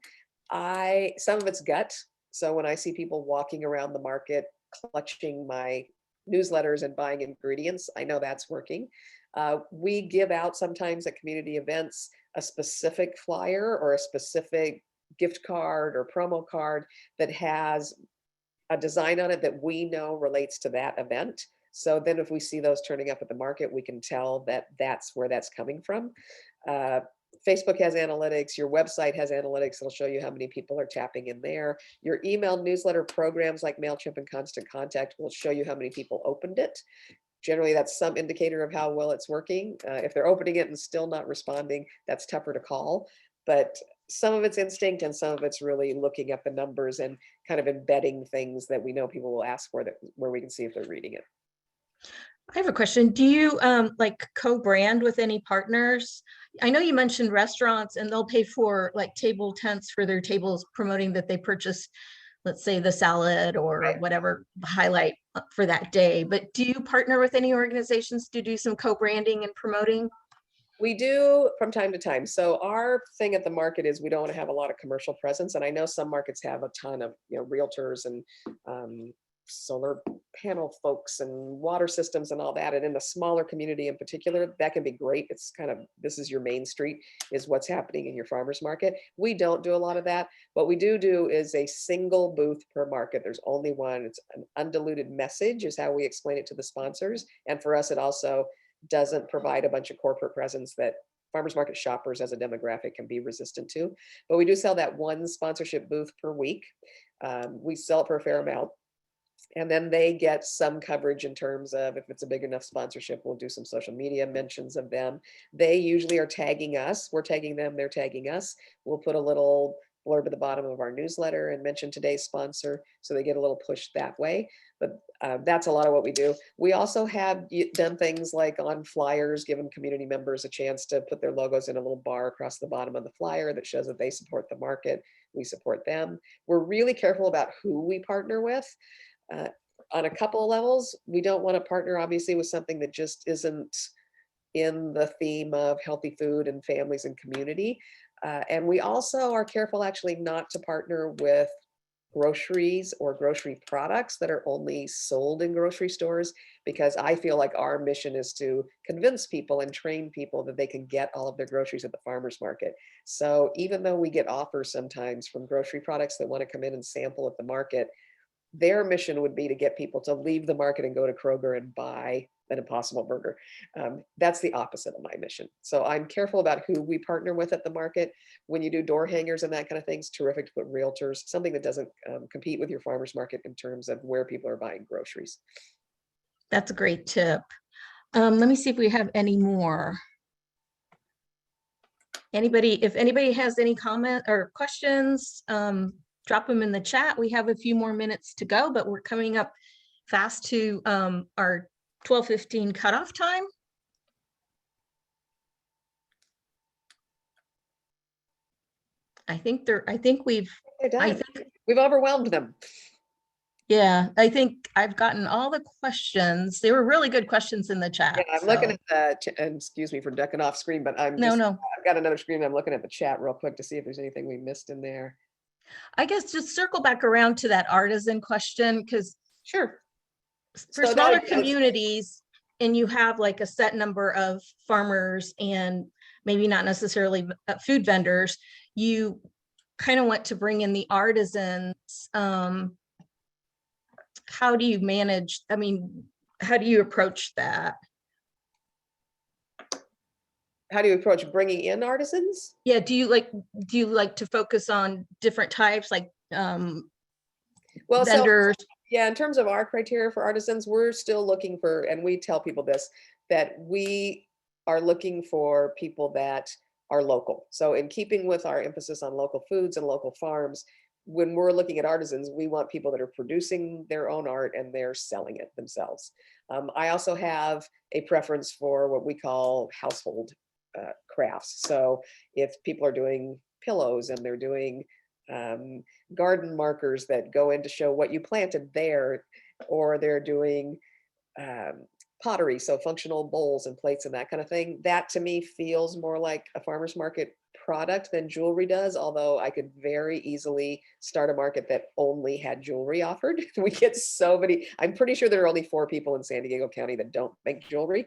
Some of it's gut. So when I see people walking around the market, clutching my newsletters and buying ingredients, I know that's working. We give out sometimes at community events a specific flyer or a specific gift card or promo card that has a design on it that we know relates to that event. So then if we see those turning up at the market, we can tell that that's where that's coming from. Facebook has analytics, your website has analytics. It'll show you how many people are tapping in there. Your email newsletter programs like MailChimp and Constant Contact will show you how many people opened it. Generally, that's some indicator of how well it's working. If they're opening it and still not responding, that's tougher to call. But some of it's instinct and some of it's really looking at the numbers and kind of embedding things that we know people will ask for, that where we can see if they're reading it. I have a question. Do you like co-brand with any partners? I know you mentioned restaurants and they'll pay for like table tents for their tables, promoting that they purchased, let's say, the salad or Right. whatever highlight for that day. But do you partner with any organizations to do some co-branding and promoting? We do from time to time. So our thing at the market is we don't want to have a lot of commercial presence. And I know some markets have a ton of, realtors and solar panel folks and water systems and all that. And in the smaller community in particular, that can be great. It's kind of, this is your main street, is what's happening in your farmer's market. We don't do a lot of that. What we do is a single booth per market. There's only one. It's an undiluted message is how we explain it to the sponsors. And for us, it also doesn't provide a bunch of corporate presence that farmers market shoppers as a demographic can be resistant to. But we do sell that one sponsorship booth per week. We sell it for a fair amount. And then they get some coverage in terms of, if it's a big enough sponsorship, we'll do some social media mentions of them. They usually are tagging us. We're tagging them, they're tagging us. We'll put a little blurb at the bottom of our newsletter and mention today's sponsor, so they get a little push that way. But that's a lot of what we do. We also have done things like on flyers, given community members a chance to put their logos in a little bar across the bottom of the flyer that shows that they support the market, we support them. We're really careful about who we partner with. On a couple of levels, we don't want to partner obviously with something that just isn't in the theme of healthy food and families and community. And we also are careful actually not to partner with groceries or grocery products that are only sold in grocery stores, because I feel like our mission is to convince people and train people that they can get all of their groceries at the farmer's market. So even though we get offers sometimes from grocery products that want to come in and sample at the market, their mission would be to get people to leave the market and go to Kroger and buy an Impossible Burger. That's the opposite of my mission. So I'm careful about who we partner with at the market. When you do door hangers and that kind of thing, it's terrific to put realtors, something that doesn't compete with your farmer's market in terms of where people are buying groceries. That's a great tip. Let me see if we have any more. If anybody has any comment or questions, drop them in the chat. We have a few more minutes to go, but we're coming up fast to our 12:15 cutoff time. I think we've overwhelmed them. Yeah, I think I've gotten all the questions. They were really good questions in the chat. Yeah, I'm looking at the, and excuse me for ducking off screen, but I've got another screen. I'm looking at the chat real quick to see if there's anything we missed in there. I guess just circle back around to that artisan question, because sure, for smaller communities, and you have like a set number of farmers and maybe not necessarily food vendors, you kind of want to bring in the artisans. How do you manage? I mean, how do you approach that? How do you approach bringing in artisans? Yeah, do you like to focus on different types, like vendors? Yeah, in terms of our criteria for artisans, we're still looking for, and we tell people this, that we are looking for people that are local. So in keeping with our emphasis on local foods and local farms, when we're looking at artisans, we want people that are producing their own art and they're selling it themselves. I also have a preference for what we call household crafts. So if people are doing pillows and they're doing garden markers that go in to show what you planted there, or they're doing pottery, so functional bowls and plates and that kind of thing, that to me feels more like a farmer's market product than jewelry does, although I could very easily start a market that only had jewelry offered. We get so many, I'm pretty sure there are only 4 people in San Diego County that don't make jewelry.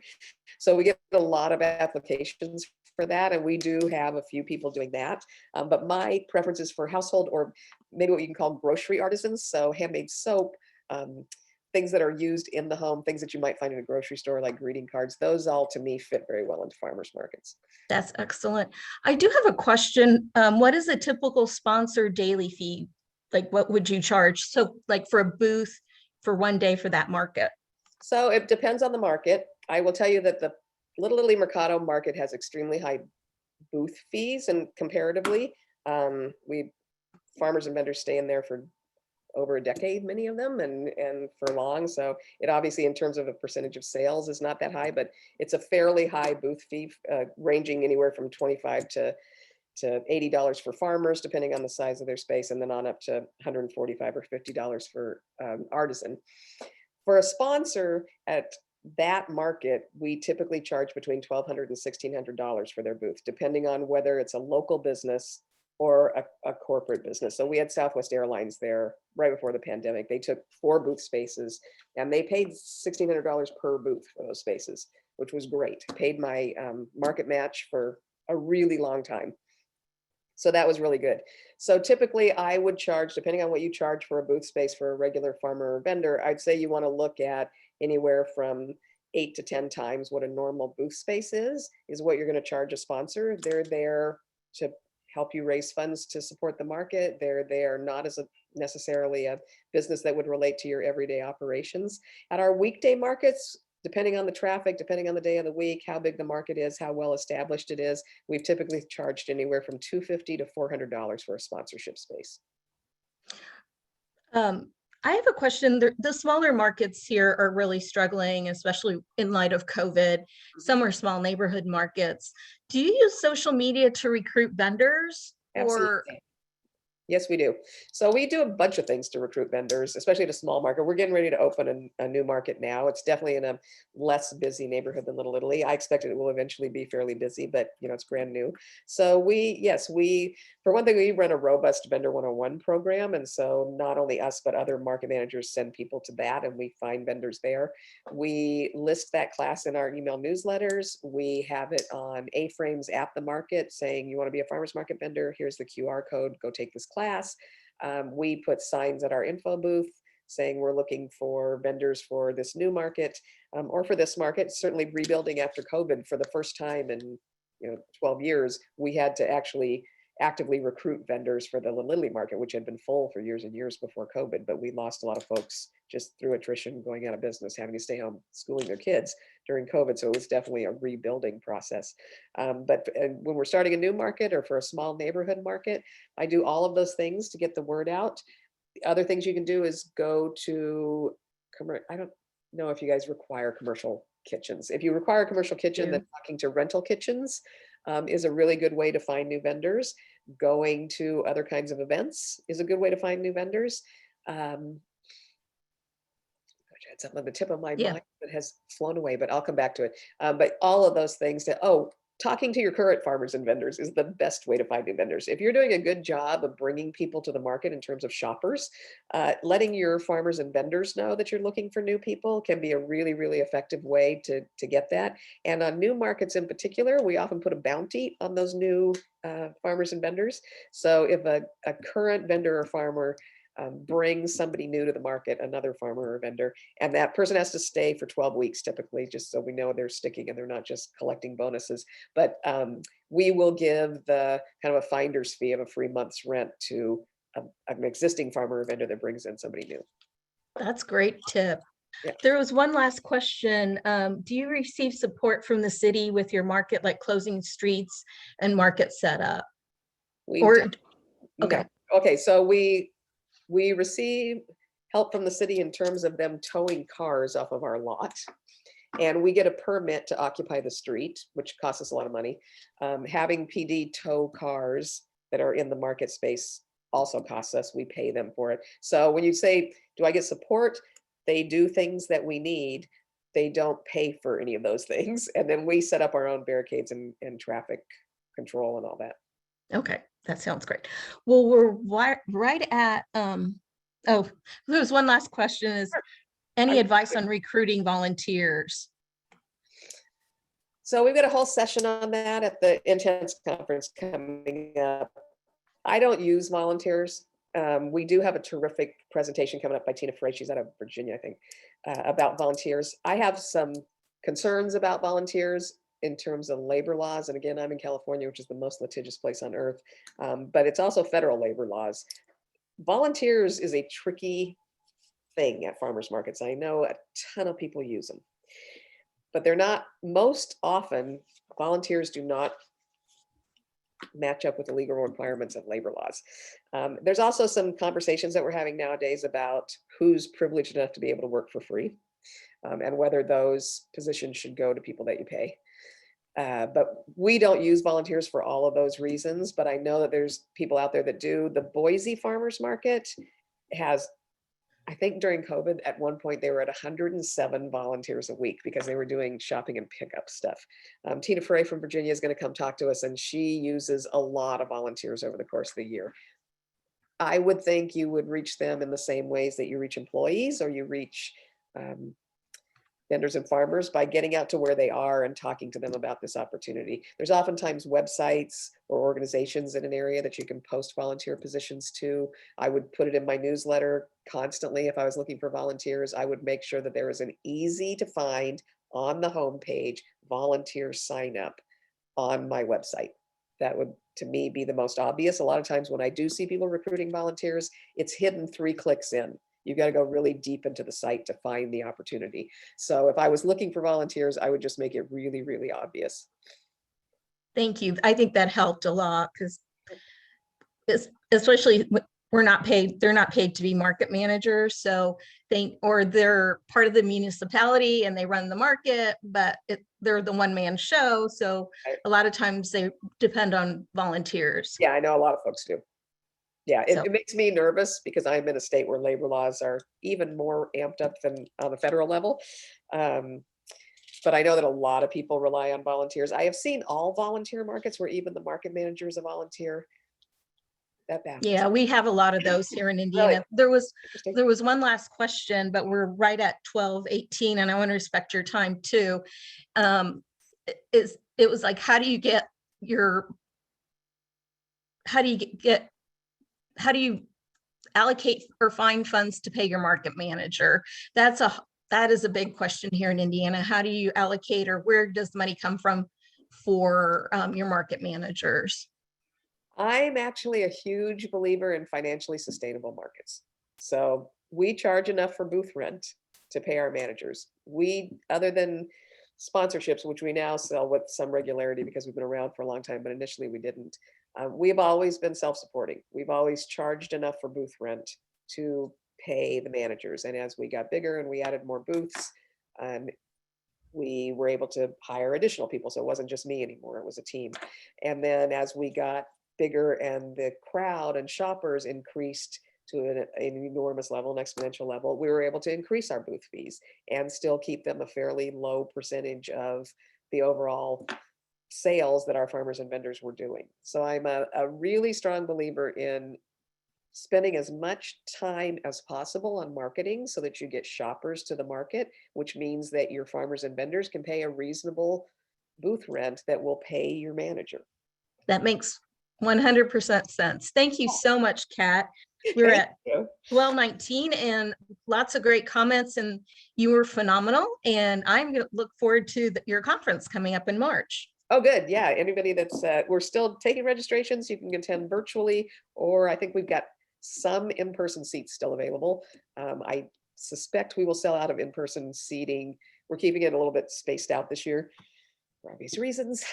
So we get a lot of applications for that, and we do have a few people doing that. But my preference is for household, or maybe what you can call grocery artisans, so handmade soap, things that are used in the home, things that you might find in a grocery store, like greeting cards. Those all, to me, fit very well into farmers markets. That's excellent. I do have a question. What is a typical sponsor daily fee? Like, what would you charge? So like for a booth for one day for that market? So it depends on the market. I will tell you that the Little Italy Mercado market has extremely high booth fees, and comparatively, we farmers and vendors stay in there for over a decade, many of them, and for long. So it obviously, in terms of a percentage of sales, is not that high, but it's a fairly high booth fee, ranging anywhere from $25 to $80 for farmers, depending on the size of their space, and then on up to $145 or $50 for artisan. For a sponsor at that market, we typically charge between $1,200 and $1,600 for their booth, depending on whether it's a local business or a corporate business. So we had Southwest Airlines there right before the pandemic. They took 4 booth spaces and they paid $1,600 per booth for those spaces, which was great. Paid my market match for a really long time. So that was really good. So typically I would charge, depending on what you charge for a booth space for a regular farmer or vendor, I'd say you want to look at anywhere from 8 to 10 times what a normal booth space is what you're going to charge a sponsor. They're there to help you raise funds to support the market. They're there not as necessarily a business that would relate to your everyday operations. At our weekday markets, depending on the traffic, depending on the day of the week, how big the market is, how well established it is, we've typically charged anywhere from $250 to $400 for a sponsorship space. I have a question. The smaller markets here are really struggling, especially in light of COVID. Some are small neighborhood markets. Do you use social media to recruit vendors? Or Absolutely. Yes, we do. So we do a bunch of things to recruit vendors, especially at a small market. We're getting ready to open a new market now. It's definitely in a less busy neighborhood than Little Italy. I expect it will eventually be fairly busy, but it's brand new. So for one thing, we run a robust Vendor 101 program. And so not only us, but other market managers send people to that, and we find vendors there. We list that class in our email newsletters. We have it on A-frames at the market saying, you want to be a farmer's market vendor, here's the QR code, go take this class. We put signs at our info booth saying we're looking for vendors for this new market, or for this market. Certainly rebuilding after COVID, for the first time in 12 years, we had to actually actively recruit vendors for the Little Italy market, which had been full for years and years before COVID, but we lost a lot of folks just through attrition, going out of business, having to stay home schooling their kids during COVID. So it was definitely a rebuilding process. But when we're starting a new market or for a small neighborhood market, I do all of those things to get the word out. The other things you can do is go to, I don't know if you guys require commercial kitchens. If you require a commercial kitchen, then talking to rental kitchens is a really good way to find new vendors. Going to other kinds of events is a good way to find new vendors. I had something on the tip of my mind that has flown away, but I'll come back to it. But all of those things talking to your current farmers and vendors is the best way to find new vendors. If you're doing a good job of bringing people to the market in terms of shoppers, letting your farmers and vendors know that you're looking for new people can be a really, really effective way to get that. And on new markets in particular, we often put a bounty on those new farmers and vendors. So if a current vendor or farmer brings somebody new to the market, another farmer or vendor, and that person has to stay for 12 weeks typically, just so we know they're sticking and they're not just collecting bonuses. But we will give the kind of a finder's fee of a free month's rent to an existing farmer or vendor that brings in somebody new. That's great tip. Yeah, There was one last question. Do you receive support from the city with your market, like closing streets and market setup? we Or, don't. No. okay, Okay, so we receive help from the city in terms of them towing cars off of our lot. And we get a permit to occupy the street, which costs us a lot of money. Having PD tow cars that are in the market space also costs us. We pay them for it. So when you say, do I get support? They do things that we need. They don't pay for any of those things. And then we set up our own barricades and traffic control and all that. okay, that sounds great. Well, we're right at, oh, there's one last question is, any I'm- advice on recruiting volunteers? So we've got a whole session on that at the Intense conference coming up. I don't use volunteers. We do have a terrific presentation coming up by Tina Frey. She's out of Virginia, I think, about volunteers. I have some concerns about volunteers in terms of labor laws. And again, I'm in California, which is the most litigious place on earth, but it's also federal labor laws. Volunteers is a tricky thing at farmers markets. I know a ton of people use them, but they're not, most often, volunteers do not match up with the legal requirements of labor laws. There's also some conversations that we're having nowadays about who's privileged enough to be able to work for free, and whether those positions should go to people that you pay. But we don't use volunteers for all of those reasons, but I know that there's people out there that do. The Boise Farmers Market has, I think during COVID, at one point, they were at 107 volunteers a week because they were doing shopping and pickup stuff. Tina Frey from Virginia is going to come talk to us, and she uses a lot of volunteers over the course of the year. I would think you would reach them in the same ways that you reach employees or you reach vendors and farmers, by getting out to where they are and talking to them about this opportunity. There's oftentimes websites or organizations in an area that you can post volunteer positions to. I would put it in my newsletter constantly. If I was looking for volunteers, I would make sure that there is an easy to find on the homepage volunteer sign up on my website. That would, to me, be the most obvious. A lot of times when I do see people recruiting volunteers, it's hidden 3 clicks in. You've got to go really deep into the site to find the opportunity. So if I was looking for volunteers, I would just make it really, really obvious. Thank you. I think that helped a lot because especially they're not paid to be market managers. So they're part of the municipality and they run the market, but they're the one-man show. So a lot of times they depend on volunteers. Yeah, I know a lot of folks do. Yeah, So it makes me nervous because I'm in a state where labor laws are even more amped up than on the federal level. But I know that a lot of people rely on volunteers. I have seen all volunteer markets where even the market manager is a volunteer. That baffles me. yeah, we have a lot of those here in Indiana. Really? There was one last question, but we're right at 12:18 and I want to respect your time too. It was like, how do you allocate or find funds to pay your market manager? That is a big question here in Indiana. How do you allocate, or where does the money come from for your market managers? I'm actually a huge believer in financially sustainable markets. So we charge enough for booth rent to pay our managers. Other than sponsorships, which we now sell with some regularity because we've been around for a long time, but initially we didn't. We've always been self-supporting. We've always charged enough for booth rent to pay the managers. And as we got bigger and we added more booths, we were able to hire additional people. So it wasn't just me anymore, it was a team. And then as we got bigger and the crowd and shoppers increased to an enormous level, an exponential level, we were able to increase our booth fees and still keep them a fairly low percentage of the overall sales that our farmers and vendors were doing. So I'm a really strong believer in spending as much time as possible on marketing so that you get shoppers to the market, which means that your farmers and vendors can pay a reasonable booth rent that will pay your manager. That makes 100% sense. Thank you so much, Kat. We're at 12:19 and lots of great comments, and you were phenomenal. And I'm going to look forward to your conference coming up in March. Oh, good. Yeah. Anybody that's, we're still taking registrations. You can attend virtually, or I think we've got some in-person seats still available. I suspect we will sell out of in-person seating. We're keeping it a little bit spaced out this year for obvious reasons.